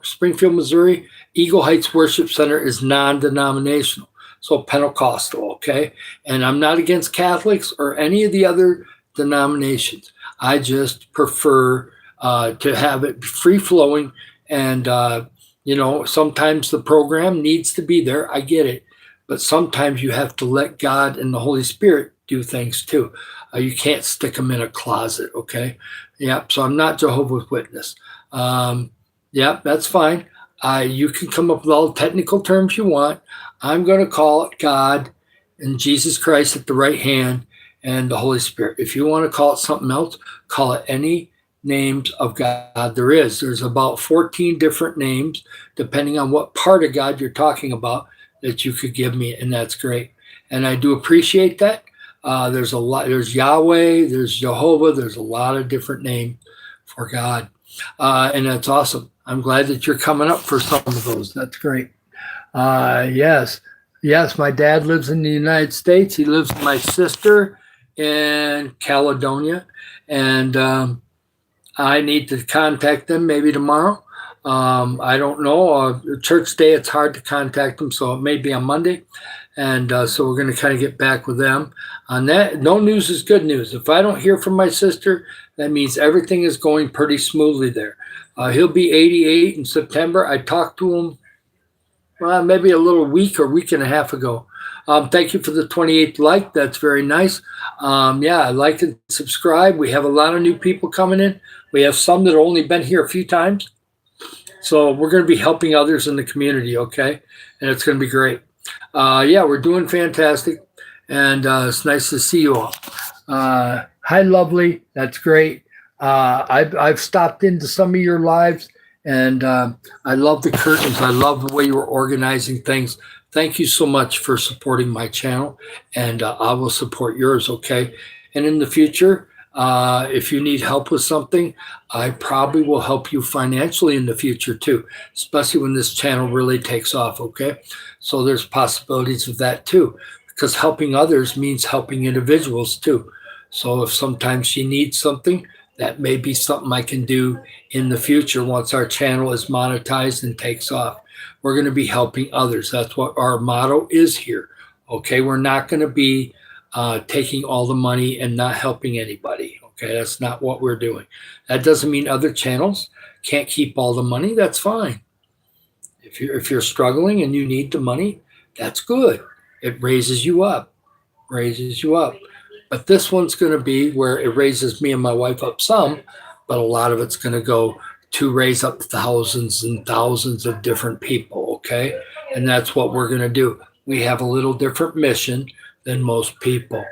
Speaker 1: Springfield, Missouri, Eagle Heights Worship Center is non-denominational, so Pentecostal, okay? And I'm not against Catholics or any of the other denominations. I just prefer to have it free-flowing, and, sometimes the program needs to be there. I get it. But sometimes you have to let God and the Holy Spirit do things too. You can't stick them in a closet, okay? Yeah, so I'm not Jehovah's Witness. Yeah, that's fine. You can come up with all the technical terms you want. I'm going to call it God and Jesus Christ at the right hand and the Holy Spirit. If you want to call it something else, call it any names of God there is. There's about 14 different names, depending on what part of God you're talking about, that you could give me, and that's great. And I do appreciate that. There's a lot. There's Yahweh, there's Jehovah, there's a lot of different names for God. And that's awesome. I'm glad that you're coming up for some of those. That's great. Yes, my dad lives in the United States. He lives with my sister in Caledonia, and I need to contact them maybe tomorrow. I don't know. Church day, it's hard to contact them, so it may be on Monday. And so we're going to kind of get back with them on that. No news is good news. If I don't hear from my sister, that means everything is going pretty smoothly there. He'll be 88 in September. I talked to him maybe a week and a half ago. Thank you for the 28th like. That's very nice. Like and subscribe. We have a lot of new people coming in. We have some that have only been here a few times. So we're going to be helping others in the community, okay? And it's going to be great. We're doing fantastic. And it's nice to see you all. Hi, lovely. That's great. I've stopped into some of your lives, and I love the curtains. I love the way you were organizing things. Thank you so much for supporting my channel, and I will support yours, okay? And in the future, if you need help with something, I probably will help you financially in the future too, especially when this channel really takes off, okay? So there's possibilities of that too, because helping others means helping individuals too. So if sometimes you need something, that may be something I can do in the future once our channel is monetized and takes off. We're going to be helping others. That's what our motto is here, okay? We're not going to be taking all the money and not helping anybody. Okay, that's not what we're doing. That doesn't mean other channels can't keep all the money. That's fine. If you're struggling and you need the money, that's good. It raises you up. But this one's going to be where it raises me and my wife up some, but a lot of it's going to go to raise up thousands and thousands of different people. Okay, and that's what we're going to do. We have a little different mission than most people.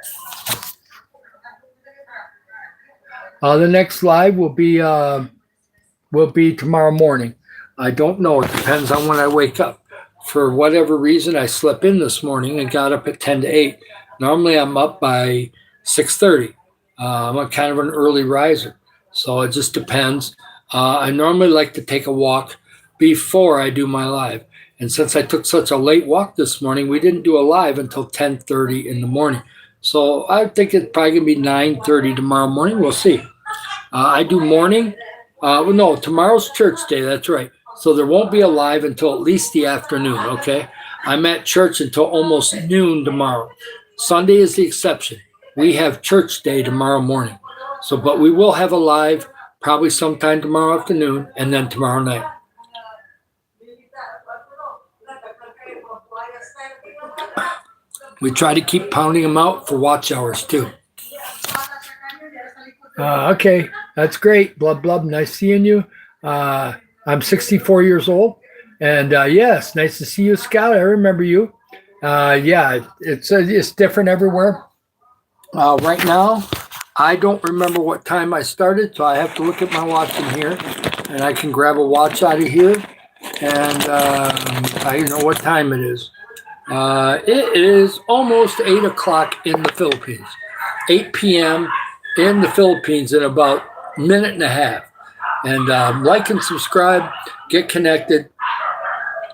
Speaker 1: The next live will be tomorrow morning. I don't know. It depends on when I wake up. For whatever reason, I slept in this morning and got up at 10 to 8. Normally, I'm up by 6:30. I'm a kind of an early riser, so it just depends. I normally like to take a walk before I do my live. And since I took such a late walk this morning, we didn't do a live until 10:30 in the morning. So I think it's probably going to be 9:30 tomorrow morning. We'll see. I do morning. No, tomorrow's church day. That's right. So there won't be a live until at least the afternoon, okay? I'm at church until almost noon tomorrow. Sunday is the exception. We have church day tomorrow morning. But we will have a live probably sometime tomorrow afternoon and then tomorrow night. We try to keep pounding them out for watch hours too. Okay, that's great. Blub blub, nice seeing you. I'm 64 years old, and yes, nice to see you, Scout. I remember you. It's different everywhere. Right now, I don't remember what time I started, so I have to look at my watch in here, and I can grab a watch out of here, and I know what time it is. It is almost 8 o'clock in the Philippines. 8 p.m. in the Philippines in about a minute and a half. And like and subscribe, get connected.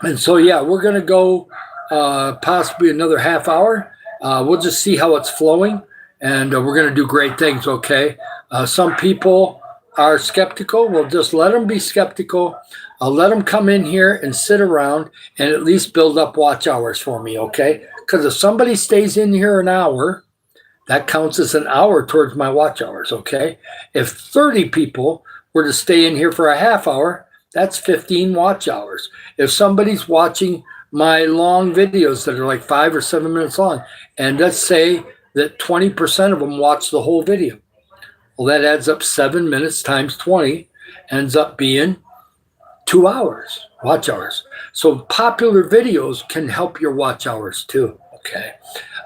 Speaker 1: And so, we're going to go possibly another half hour. We'll just see how it's flowing. And we're going to do great things, okay? Some people are skeptical. We'll just let them be skeptical. I'll let them come in here and sit around and at least build up watch hours for me, okay? Because if somebody stays in here an hour, that counts as an hour towards my watch hours, okay? If 30 people were to stay in here for a half hour, that's 15 watch hours. If somebody's watching my long videos that are like 5 or 7 minutes long, and let's say that 20% of them watch the whole video, well, that adds up 7 minutes times 20, ends up being 2 hours, watch hours. So popular videos can help your watch hours too, okay?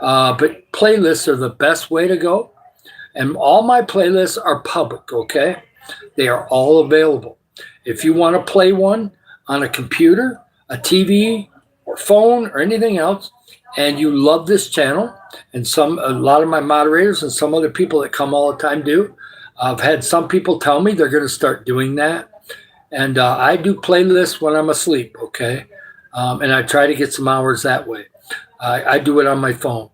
Speaker 1: But playlists are the best way to go. And all my playlists are public, okay? They are all available. If you want to play one on a computer, a TV, or phone, or anything else, and you love this channel, and a lot of my moderators and some other people that come all the time do, I've had some people tell me they're going to start doing that. And I do playlists when I'm asleep, okay? And I try to get some hours that way. I do it on my phone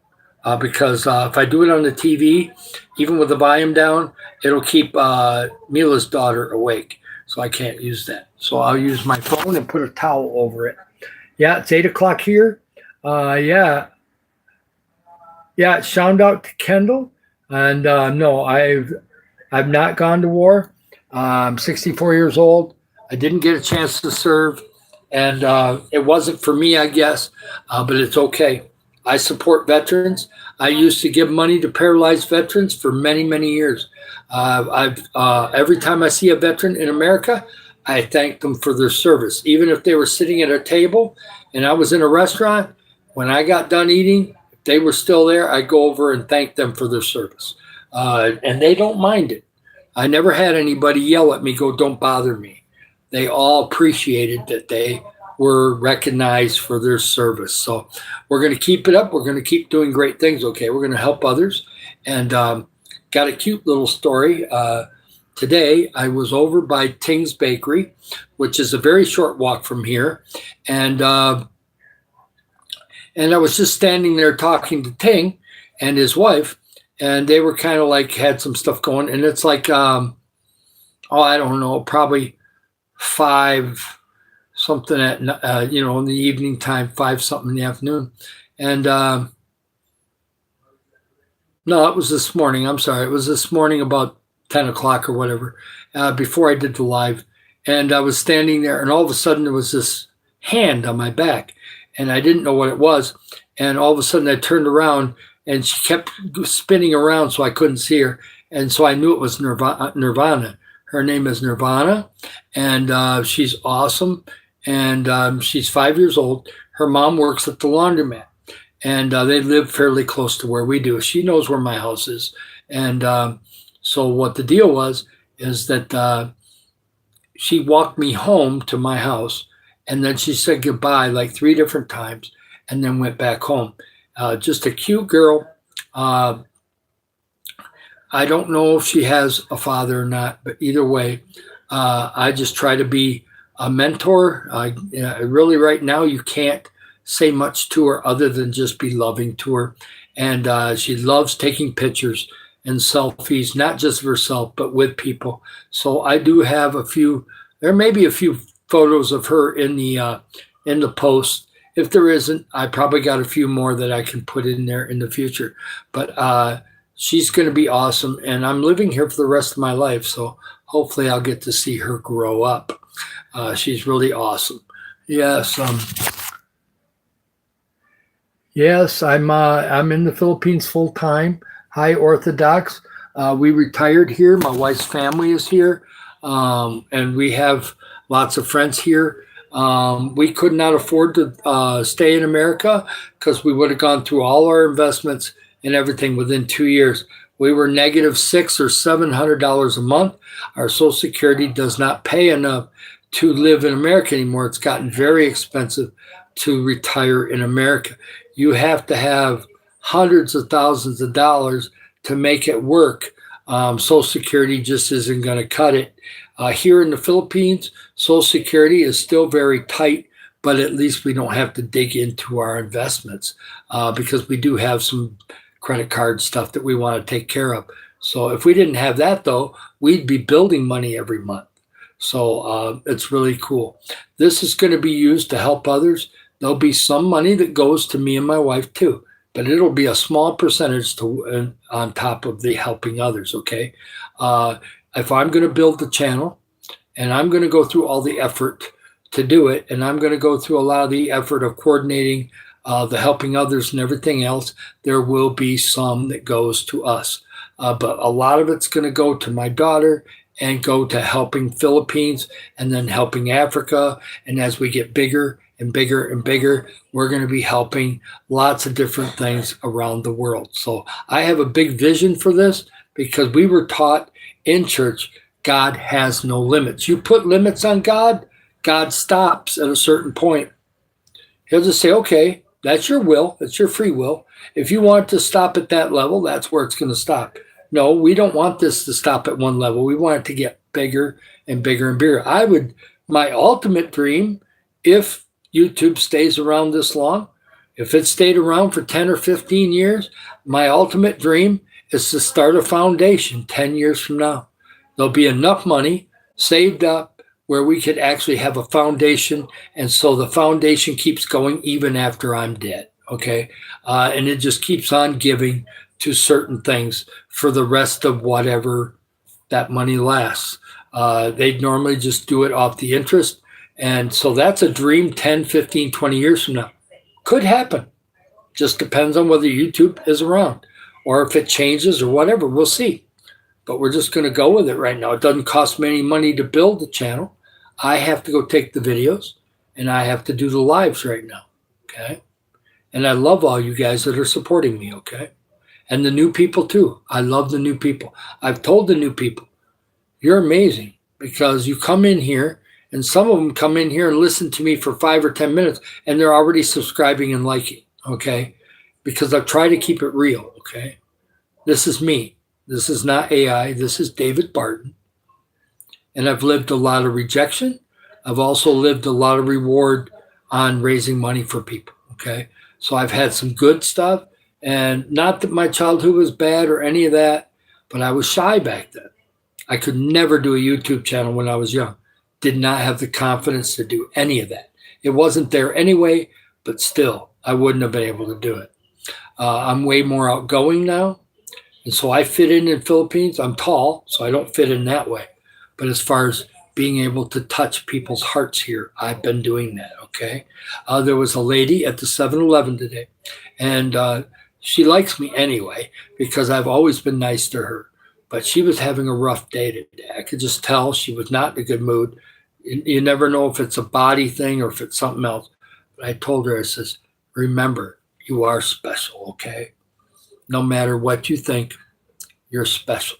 Speaker 1: because if I do it on the TV, even with the volume down, it'll keep Mila's daughter awake. So I can't use that. So I'll use my phone and put a towel over it. Yeah, it's 8 o'clock here. Yeah, shout out to Kendall. And no, I've not gone to war. I'm 64 years old. I didn't get a chance to serve, and it wasn't for me, I guess, but it's okay. I support veterans. I used to give money to paralyzed veterans for many, many years. Every time I see a veteran in America, I thank them for their service. Even if they were sitting at a table and I was in a restaurant, when I got done eating, if they were still there, I'd go over and thank them for their service. And they don't mind it. I never had anybody yell at me, go, don't bother me. They all appreciated that they were recognized for their service. So we're going to keep it up. We're going to keep doing great things. Okay. We're going to help others. And got a cute little story. Today I was over by Ting's Bakery, which is a very short walk from here. And I was just standing there talking to Ting and his wife, and they were kind of like, had some stuff going. And it's like, I don't know, probably 5 something at in the evening time, 5 something in the afternoon. And no, it was this morning. I'm sorry. It was this morning about 10 o'clock or whatever, before I did the live. And I was standing there, and all of a sudden there was this hand on my back, and I didn't know what it was. And all of a sudden I turned around, and she kept spinning around, so I couldn't see her. And so I knew it was Nirvana. Her name is Nirvana, and she's awesome. And she's 5 years old. Her mom works at the laundromat, and they live fairly close to where we do. She knows where my house is. And so what the deal was is that she walked me home to my house, and then she said goodbye like 3 different times and then went back home. Just a cute girl. I don't know if she has a father or not, but either way, I just try to be a mentor. Really, right now, you can't say much to her other than just be loving to her. And she loves taking pictures and selfies, not just of herself, but with people. So I do have there may be a few photos of her in the post. If there isn't, I probably got a few more that I can put in there in the future. But she's going to be awesome, and I'm living here for the rest of my life, so hopefully I'll get to see her grow up. She's really awesome. Yes, I'm in the Philippines full time. High Orthodox. We retired here. My wife's family is here, and we have lots of friends here. We could not afford to stay in America because we would have gone through all our investments and everything within 2 years. We were negative $600 or $700 a month. Our Social Security does not pay enough to live in America anymore. It's gotten very expensive to retire in America. You have to have hundreds of thousands of dollars to make it work. Social Security just isn't going to cut it. Here in the Philippines, Social Security is still very tight, but at least we don't have to dig into our investments because we do have some credit card stuff that we want to take care of. So if we didn't have that, though, we'd be building money every month. So it's really cool. This is going to be used to help others. There'll be some money that goes to me and my wife too, but it'll be a small percentage to on top of the helping others. Okay, if I'm going to build the channel, and I'm going to go through all the effort to do it, and I'm going to go through a lot of the effort of coordinating the helping others and everything else, there will be some that goes to us. But a lot of it's going to go to my daughter and go to helping Philippines and then helping Africa. And as we get bigger and bigger and bigger, we're going to be helping lots of different things around the world. So I have a big vision for this because we were taught in church, God has no limits. You put limits on God, God stops at a certain point. He'll just say, okay, that's your will. That's your free will. If you want to stop at that level, that's where it's going to stop. No, we don't want this to stop at one level. We want it to get bigger and bigger and bigger. My ultimate dream, if YouTube stays around this long, if it stayed around for 10 or 15 years, my ultimate dream is to start a foundation 10 years from now. There'll be enough money saved up where we could actually have a foundation. And so the foundation keeps going even after I'm dead. Okay. And it just keeps on giving to certain things for the rest of whatever that money lasts. They'd normally just do it off the interest. And so that's a dream 10, 15, 20 years from now. Could happen. Just depends on whether YouTube is around or if it changes or whatever. We'll see. But we're just going to go with it right now. It doesn't cost me any money to build the channel. I have to go take the videos and I have to do the lives right now. Okay. And I love all you guys that are supporting me. Okay. And the new people too. I love the new people. I've told the new people, you're amazing because you come in here and some of them come in here and listen to me for 5 or 10 minutes and they're already subscribing and liking. Okay. Because I've tried to keep it real. Okay. This is me. This is not AI. This is David Barton. And I've lived a lot of rejection. I've also lived a lot of reward on raising money for people. Okay. So I've had some good stuff. And not that my childhood was bad or any of that, but I was shy back then. I could never do a YouTube channel when I was young. Did not have the confidence to do any of that. It wasn't there anyway, but still, I wouldn't have been able to do it. I'm way more outgoing now. And so I fit in Philippines. I'm tall, so I don't fit in that way. But as far as being able to touch people's hearts here, I've been doing that, okay? There was a lady at the 7-Eleven today, and she likes me anyway because I've always been nice to her. But she was having a rough day today. I could just tell she was not in a good mood. You never know if it's a body thing or if it's something else. But I told her, I says, remember, you are special, okay? No matter what you think, you're special.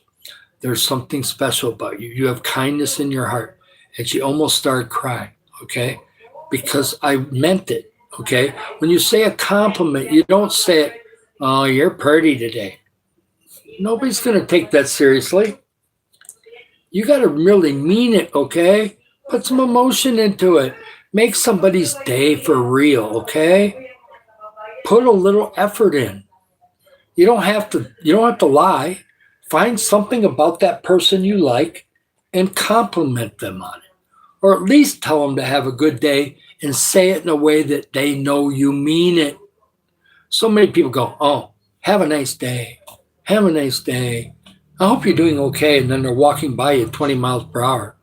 Speaker 1: There's something special about you. You have kindness in your heart. And she almost started crying, okay? Because I meant it, okay? When you say a compliment, you don't say it, oh, you're pretty today. Nobody's going to take that seriously. You got to really mean it, okay? Put some emotion into it. Make somebody's day for real, okay? Put a little effort in. You don't have to lie. Find something about that person you like and compliment them on it. Or at least tell them to have a good day and say it in a way that they know you mean it. So many people go, oh, have a nice day. Have a nice day. I hope you're doing okay. And then they're walking by you at 20 miles per hour.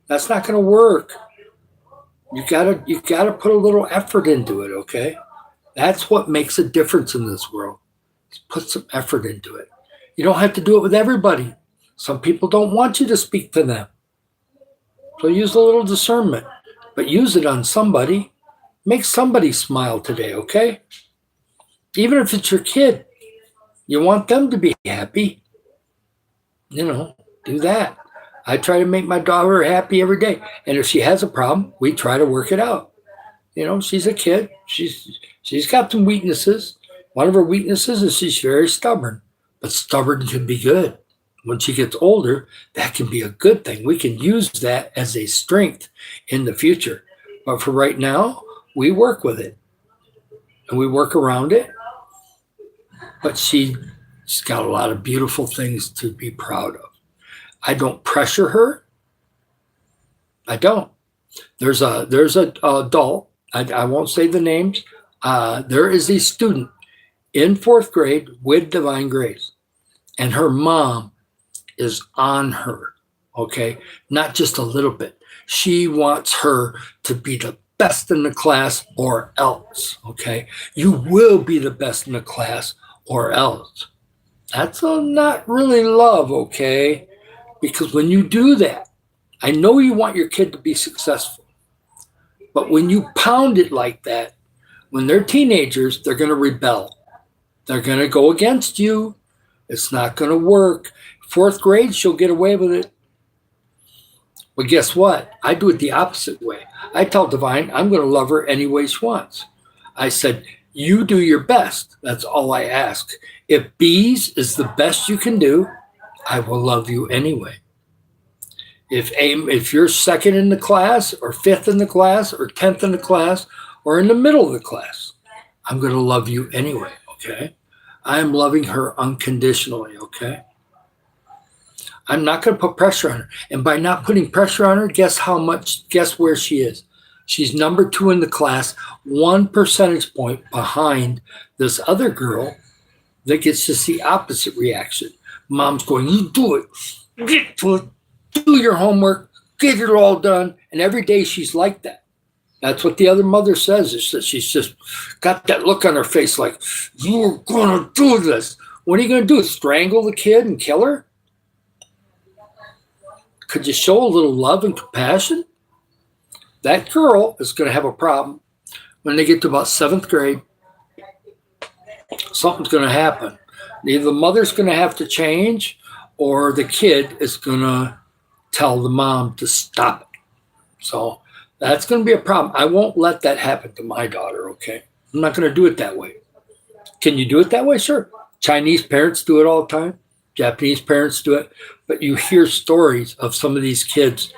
Speaker 1: That's not going to work. You gotta put a little effort into it, okay? That's what makes a difference in this world. Put some effort into it. You don't have to do it with everybody. Some people don't want you to speak to them. So use a little discernment, but use it on somebody. Make somebody smile today, okay? Even if it's your kid, you want them to be happy. Do that. I try to make my daughter happy every day. And if she has a problem, we try to work it out. She's a kid. She's got some weaknesses. One of her weaknesses is she's very stubborn, but stubborn can be good. When she gets older, that can be a good thing. We can use that as a strength in the future. But for right now, we work with it and we work around it. But she's got a lot of beautiful things to be proud of. I don't pressure her. I don't. There's a adult. I won't say the names. There is a student in fourth grade with Divine Grace, and her mom is on her. Okay, not just a little bit. She wants her to be the best in the class or else. Okay, you will be the best in the class or else. That's not really love. Okay, because when you do that, I know you want your kid to be successful, but when you pound it like that, when they're teenagers, they're going to rebel. They're going to go against you. It's not going to work. Fourth grade, she'll get away with it. But guess what? I do it the opposite way. I tell Divine I'm going to love her any way she wants. I said, you do your best. That's all I ask. If B's is the best you can do, I will love you anyway. If you're second in the class or fifth in the class or 10th in the class or in the middle of the class, I'm going to love you anyway, okay? I am loving her unconditionally, okay? I'm not going to put pressure on her. And by not putting pressure on her, guess where she is? She's number 2 in the class, 1 percentage point behind this other girl that gets just the opposite reaction. Mom's going, you do it. Get to it. Do your homework. Get it all done. And every day she's like that. That's what the other mother says, is that she's just got that look on her face like, you're going to do this. What are you going to do? Strangle the kid and kill her? Could you show a little love and compassion? That girl is going to have a problem when they get to about 7th grade. Something's going to happen. Either the mother's going to have to change or the kid is going to tell the mom to stop it. So that's going to be a problem. I won't let that happen to my daughter, okay? I'm not going to do it that way. Can you do it that way? Sure. Chinese parents do it all the time. Japanese parents do it. But you hear stories of some of these kids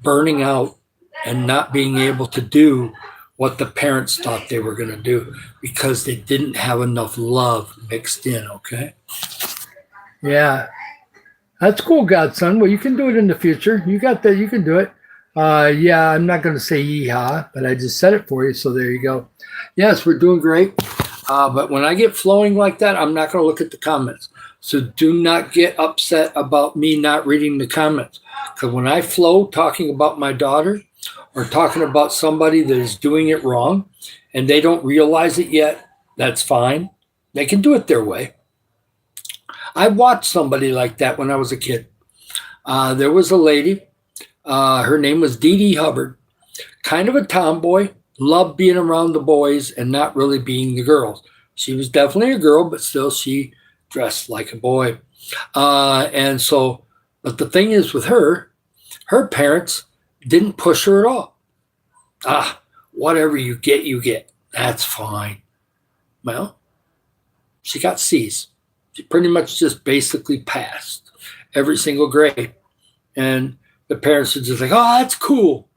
Speaker 1: burning out and not being able to do what the parents thought they were going to do because they didn't have enough love mixed in, okay? Yeah. That's cool, Godson. Well, you can do it in the future. You got that. You can do it. Yeah, I'm not going to say yeehaw, but I just said it for you, so there you go. Yes, we're doing great. But when I get flowing like that, I'm not going to look at the comments. So do not get upset about me not reading the comments. Because when I flow talking about my daughter or talking about somebody that is doing it wrong and they don't realize it yet, that's fine. They can do it their way. I watched somebody like that when I was a kid. There was a lady. Her name was Dee Dee Hubbard. Kind of a tomboy. Loved being around the boys and not really being the girls. She was definitely a girl, but still she dressed like a boy. But the thing is with her parents didn't push her at all. Whatever you get, you get. That's fine. Well, she got C's. She pretty much just basically passed every single grade. And the parents are just like, oh, that's cool.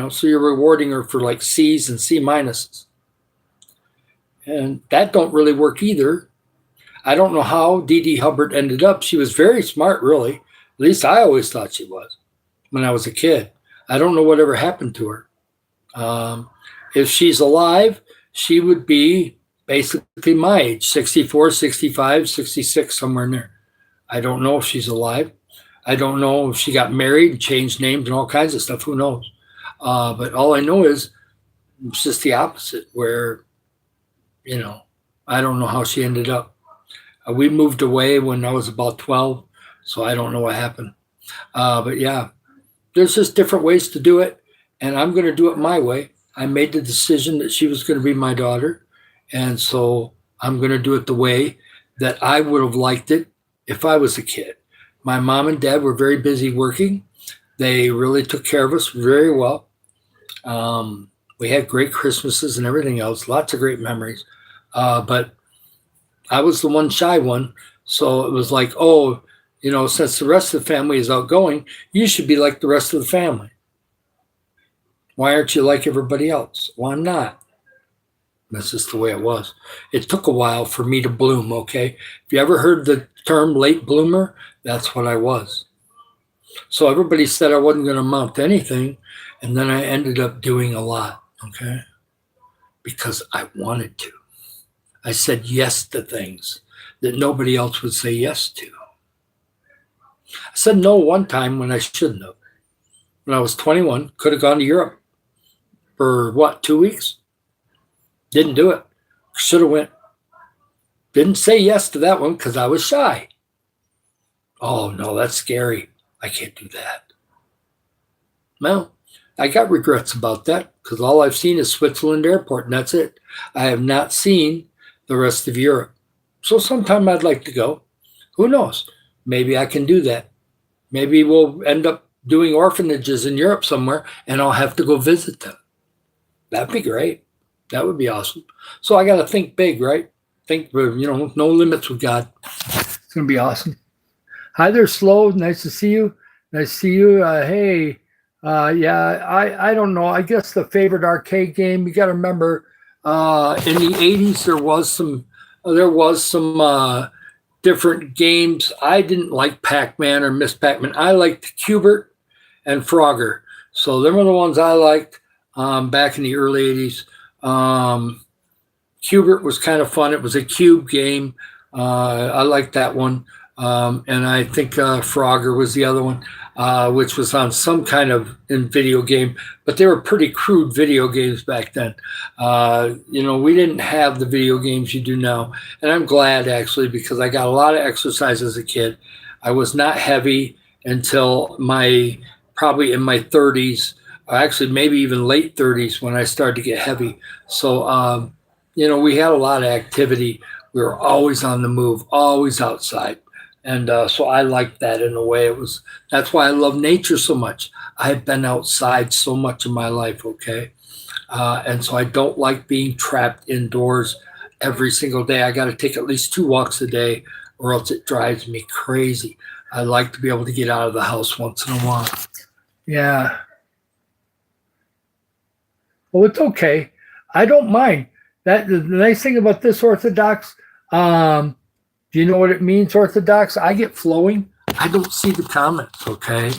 Speaker 1: So you're rewarding her for like C's and C minuses. And that don't really work either. I don't know how Dee Dee Hubbard ended up. She was very smart, really. At least I always thought she was when I was a kid. I don't know whatever happened to her. If she's alive, she would be basically my age, 64, 65, 66, somewhere in there. I don't know if she's alive. I don't know if she got married and changed names and all kinds of stuff. Who knows? But all I know is it's just the opposite where, I don't know how she ended up. We moved away when I was about 12, so I don't know what happened. But yeah, there's just different ways to do it, and I'm going to do it my way. I made the decision that she was going to be my daughter, and so I'm going to do it the way that I would have liked it if I was a kid. My mom and dad were very busy working. They really took care of us very well. We had great Christmases and everything else, lots of great memories. But I was the one shy one. So it was like, since the rest of the family is outgoing, you should be like the rest of the family. Why aren't you like everybody else? Well, I'm not. That's just the way it was. It took a while for me to bloom, okay? If you ever heard the term late bloomer, that's what I was. So everybody said I wasn't going to amount to anything. And then I ended up doing a lot, okay? Because I wanted to. I said yes to things that nobody else would say yes to. I said no one time when I shouldn't have. When I was 21, could have gone to Europe for what, 2 weeks? Didn't do it. Should have went. Didn't say yes to that one because I was shy. Oh no, that's scary. I can't do that. Well, I got regrets about that because all I've seen is Switzerland Airport, and that's it. I have not seen the rest of Europe. So sometime I'd like to go. Who knows? Maybe I can do that. Maybe we'll end up doing orphanages in Europe somewhere, and I'll have to go visit them. That'd be great. That would be awesome. So I got to think big, right? Think, no limits with God. It's going to be awesome. Hi there, Slow. Nice to see you. Nice to see you. Hey, yeah, I don't know. I guess the favorite arcade game, you got to remember, in the 80s, there was some different games. I didn't like Pac-Man or Miss Pac-Man. I liked Q*bert and Frogger. So them were the ones I liked back in the early 80s. Q*bert was kind of fun. It was a cube game. I liked that one. And I think Frogger was the other one, which was on some kind of video game, but they were pretty crude video games back then. We didn't have the video games you do now. And I'm glad, actually, because I got a lot of exercise as a kid. I was not heavy until probably in my 30s, actually maybe even late 30s when I started to get heavy. So, we had a lot of activity. We were always on the move, always outside. And so I liked that in a way. That's why I love nature so much. I've been outside so much of my life, okay? And so I don't like being trapped indoors every single day. I got to take at least 2 walks a day or else it drives me crazy. I like to be able to get out of the house once in a while. Yeah. Well, it's okay. I don't mind. The nice thing about this Orthodox, do you know what it means, Orthodox? I get flowing. I don't see the comments, okay?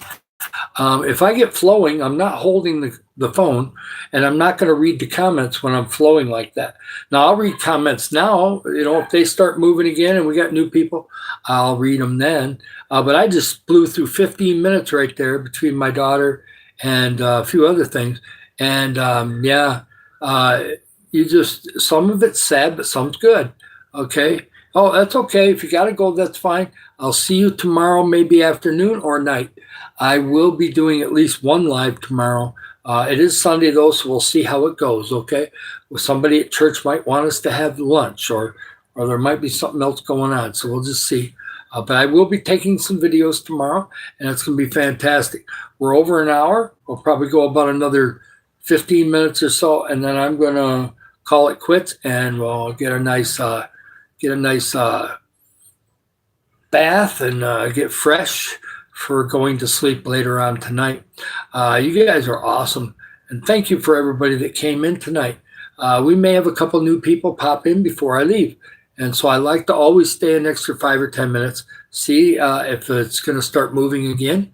Speaker 1: If I get flowing, I'm not holding the phone, and I'm not going to read the comments when I'm flowing like that. Now, I'll read comments now. If they start moving again and we got new people, I'll read them then. But I just blew through 15 minutes right there between my daughter and a few other things. And, some of it's sad, but some's good, okay? Oh, that's okay. If you got to go, that's fine. I'll see you tomorrow, maybe afternoon or night. I will be doing at least one live tomorrow. It is Sunday, though, so we'll see how it goes, okay? Well, somebody at church might want us to have lunch, or there might be something else going on, so we'll just see. But I will be taking some videos tomorrow, and it's going to be fantastic. We're over an hour. We'll probably go about another 15 minutes or so, and then I'm going to call it quits, and we'll get a nice bath and get fresh for going to sleep later on tonight. You guys are awesome. And thank you for everybody that came in tonight. We may have a couple new people pop in before I leave. And so I like to always stay an extra 5 or 10 minutes, see if it's going to start moving again.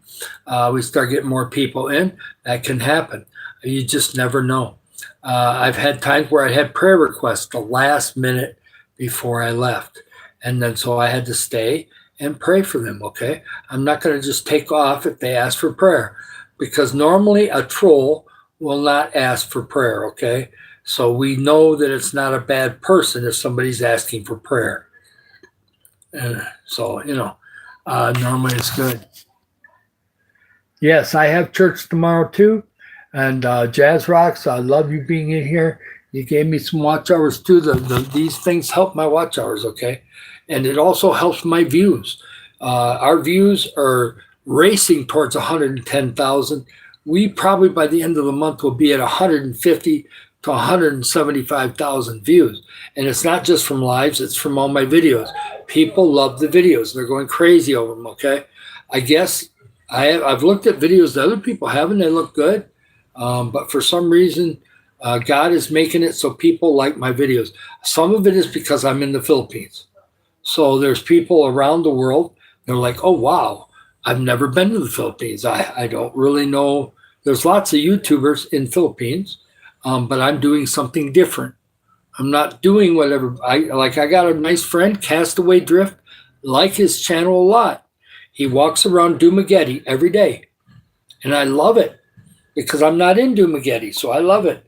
Speaker 1: We start getting more people in. That can happen. You just never know. I've had times where I had prayer requests the last minute before I left. And then so I had to stay and pray for them, okay? I'm not going to just take off if they ask for prayer, because normally a troll will not ask for prayer, okay? So we know that it's not a bad person if somebody's asking for prayer. So, normally it's good. Yes, I have church tomorrow too. And Jazz Rocks, I love you being in here. You gave me some watch hours too. These things help my watch hours, okay? And it also helps my views. Our views are racing towards 110,000. We probably by the end of the month will be at 150 to 175,000 views. And it's not just from lives, it's from all my videos. People love the videos. They're going crazy over them, okay? I guess I've looked at videos that other people have and they look good. But for some reason, God is making it so people like my videos. Some of it is because I'm in the Philippines. So there's people around the world. They're like, oh, wow, I've never been to the Philippines. I don't really know. There's lots of YouTubers in Philippines, but I'm doing something different. I'm not doing whatever. I got a nice friend, Castaway Drift, like his channel a lot. He walks around Dumaguete every day, and I love it because I'm not in Dumaguete, so I love it.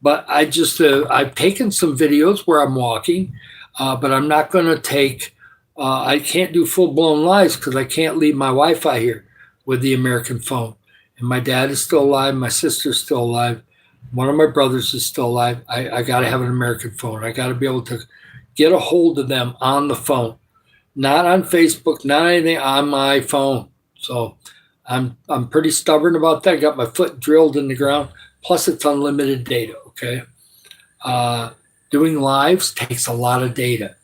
Speaker 1: But I've taken some videos where I'm walking, but I'm not going to take. I can't do full blown lives because I can't leave my Wi-Fi here with the American phone. And my dad is still alive. My sister's still alive. One of my brothers is still alive. I got to have an American phone. I got to be able to get a hold of them on the phone, not on Facebook, not anything, on my phone. So I'm pretty stubborn about that. I got my foot drilled in the ground. Plus, it's unlimited data. Okay, doing lives takes a lot of data.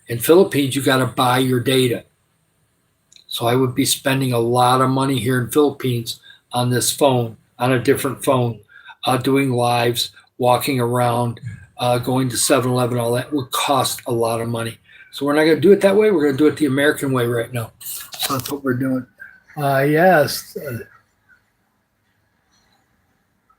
Speaker 1: In Philippines, you got to buy your data. So I would be spending a lot of money here in Philippines on this phone, on a different phone, doing lives, walking around, going to 7-Eleven, all that would cost a lot of money. So we're not going to do it that way. We're going to do it the American way right now. So that's what we're doing. Yes.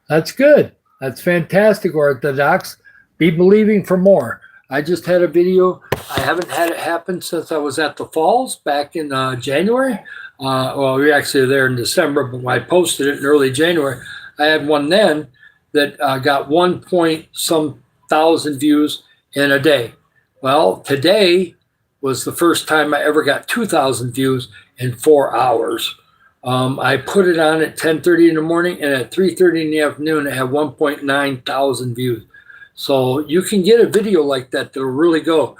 Speaker 1: That's good. That's fantastic, Orthodox. Be believing for more. I just had a video. I haven't had it happen since I was at the falls back in January. Well, we were actually there in December, but when I posted it in early January, I had one then that got 1 point some thousand views in a day. Well, today was the first time I ever got 2,000 views in 4 hours. I put it on at 10:30 in the morning, and at 3:30 in the afternoon, it had 1.9 thousand views. So you can get a video like that that'll really go.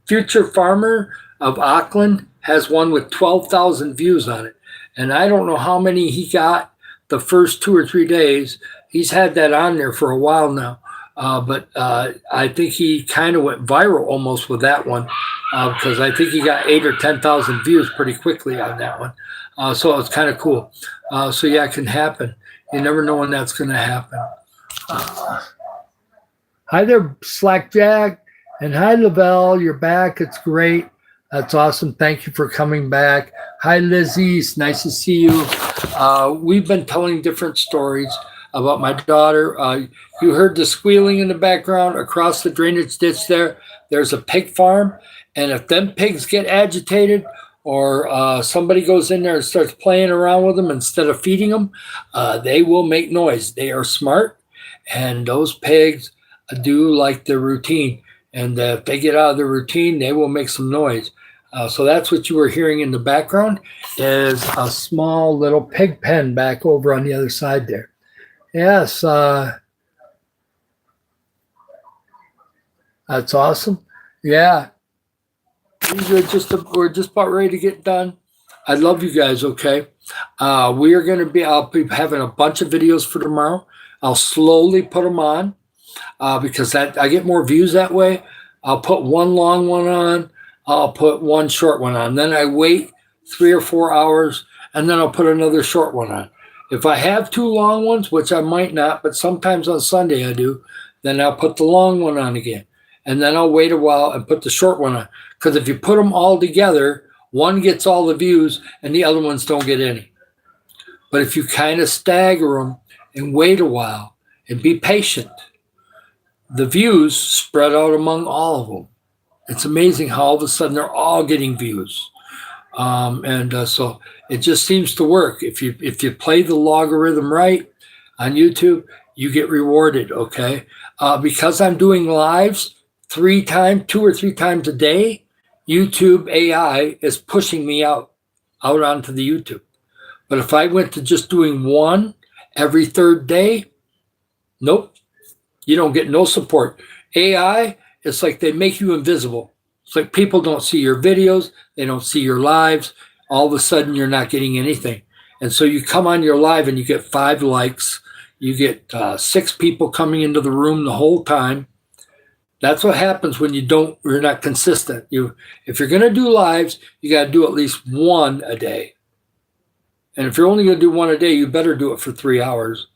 Speaker 1: Future Farmer of Auckland has one with 12,000 views on it. And I don't know how many he got the first 2 or 3 days. He's had that on there for a while now. But I think he kind of went viral almost with that one because I think he got 8 or 10,000 views pretty quickly on that one. So it's kind of cool. So yeah, it can happen. You never know when that's going to happen. Hi there, Slackjack, and hi, Lavelle. You're back. It's great. That's awesome. Thank you for coming back. Hi, Lizzie. It's nice to see you. We've been telling different stories about my daughter. You heard the squealing in the background across the drainage ditch there. There's a pig farm, and if them pigs get agitated or somebody goes in there and starts playing around with them instead of feeding them, they will make noise. They are smart. And those pigs do like their routine. And if they get out of their routine, they will make some noise. So that's what you were hearing in the background is a small little pig pen back over on the other side there. Yes. That's awesome. Yeah. We're just about ready to get done. I love you guys, okay? I'll be having a bunch of videos for tomorrow. I'll slowly put them on because I get more views that way. I'll put one long one on. I'll put one short one on. Then I wait 3 or 4 hours, and then I'll put another short one on. If I have 2 long ones, which I might not, but sometimes on Sunday I do, then I'll put the long one on again. And then I'll wait a while and put the short one on. Because if you put them all together, one gets all the views and the other ones don't get any. But if you kind of stagger them and wait a while and be patient, the views spread out among all of them. It's amazing how all of a sudden they're all getting views. So it just seems to work. If you play the logarithm right on YouTube, you get rewarded, okay? Because I'm doing lives 2 or 3 times a day, YouTube AI is pushing me out onto the YouTube. But if I went to just doing one every 3rd day, nope, you don't get no support. AI, it's like they make you invisible. It's like people don't see your videos, they don't see your lives. All of a sudden, you're not getting anything. And so you come on your live and you get 5 likes. You get 6 people coming into the room the whole time. That's what happens when you're not consistent. If you're going to do lives, you got to do at least 1 a day. And if you're only going to do 1 a day, you better do it for 3 hours.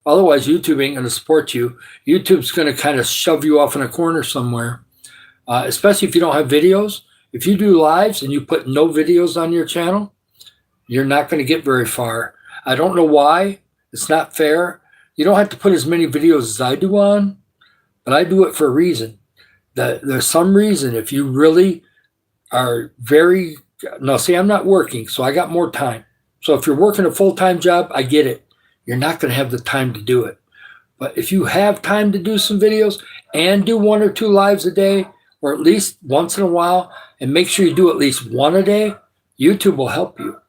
Speaker 1: Otherwise, YouTube ain't going to support you. YouTube's going to kind of shove you off in a corner somewhere, especially if you don't have videos If you do lives and you put no videos on your channel, you're not going to get very far. I don't know why. It's not fair. You don't have to put as many videos as I do on, but I do it for a reason. There's some reason if you really are very, no, see, I'm not working, so I got more time. So if you're working a full-time job, I get it. You're not going to have the time to do it. But if you have time to do some videos and do 1 or 2 lives a day, or at least once in a while, and make sure you do at least 1 a day, YouTube will help you.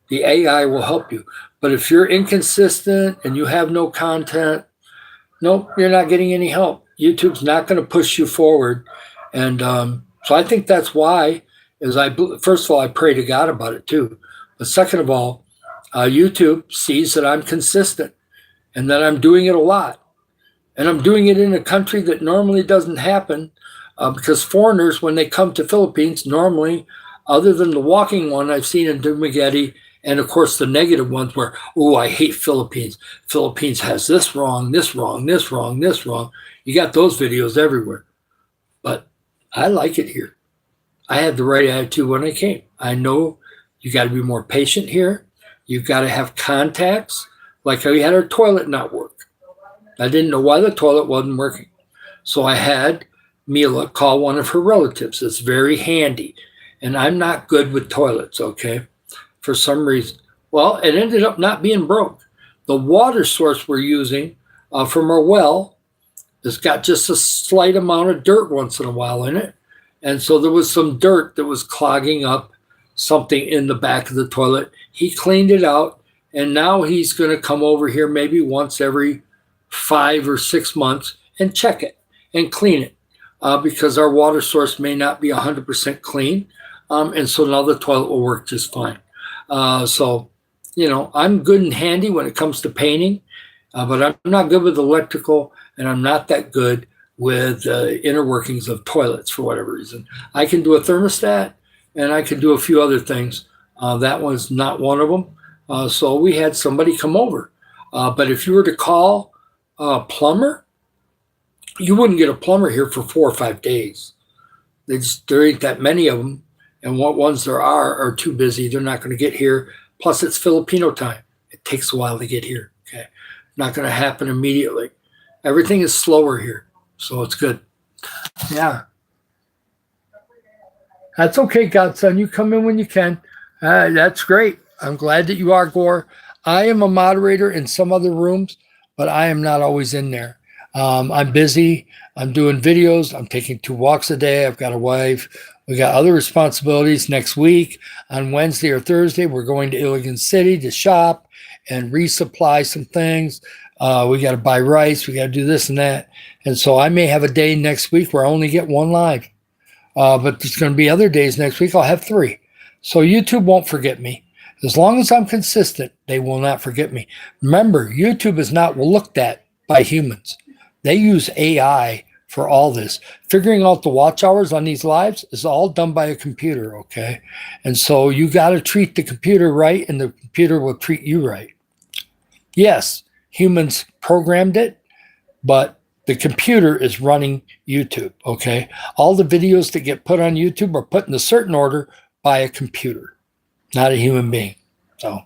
Speaker 1: The AI will help you. But if you're inconsistent and you have no content, nope, you're not getting any help. YouTube's not going to push you forward. And so I think that's why, first of all, I pray to God about it too. But second of all, YouTube sees that I'm consistent and that I'm doing it a lot. And I'm doing it in a country that normally doesn't happen because foreigners, when they come to Philippines, normally, other than the walking one I've seen in Dumaguete, and of course the negative ones where, oh, I hate Philippines. Philippines has this wrong, this wrong, this wrong, this wrong. You got those videos everywhere. But I like it here. I had the right attitude when I came. I know you got to be more patient here. You've got to have contacts. Like we had our toilet not work. I didn't know why the toilet wasn't working. So I had Mila call one of her relatives. It's very handy. And I'm not good with toilets, okay? For some reason. Well, it ended up not being broke. The water source we're using from our well has got just a slight amount of dirt once in a while in it. And so there was some dirt that was clogging up something in the back of the toilet. He cleaned it out, and now he's going to come over here maybe once every 5 or 6 months and check it and clean it because our water source may not be 100% clean. And so now the toilet will work just fine. So, you know, I'm good and handy when it comes to painting, but I'm not good with electrical, and I'm not that good with inner workings of toilets for whatever reason. I can do a thermostat, and I can do a few other things. That one's not one of them. So we had somebody come over. But if you were to call a plumber, you wouldn't get a plumber here for 4 or 5 days. There ain't that many of them. And what ones there are too busy. They're not going to get here. Plus, it's Filipino time. It takes a while to get here. Okay, not going to happen immediately. Everything is slower here, so it's good. Yeah, that's okay, Godson. You come in when you can. That's great. I'm glad that you are, Gore. I am a moderator in some other rooms, but I am not always in there. I'm busy. I'm doing videos. I'm taking 2 walks a day. I've got a wife. We got other responsibilities. Next week on Wednesday or Thursday, we're going to Iligan City to shop and resupply some things. We got to buy rice. We got to do this and that. And so I may have a day next week where I only get 1 live. But there's going to be other days next week I'll have 3. So YouTube won't forget me. As long as I'm consistent, they will not forget me. Remember, YouTube is not looked at by humans. They use AI for all this. Figuring out the watch hours on these lives is all done by a computer, okay? And so you got to treat the computer right, and the computer will treat you right. Yes, humans programmed it, but the computer is running YouTube, okay? All the videos that get put on YouTube are put in a certain order by a computer, not a human being. So,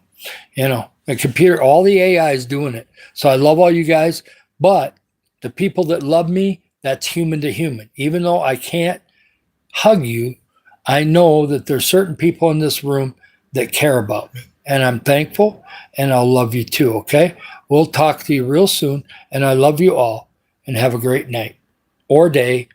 Speaker 1: you know, the computer, all the AI is doing it. So I love all you guys, but the people that love me, that's human to human. Even though I can't hug you, I know that there's certain people in this room that care about me. And I'm thankful, and I'll love you too, okay? We'll talk to you real soon, and I love you all, and have a great night or day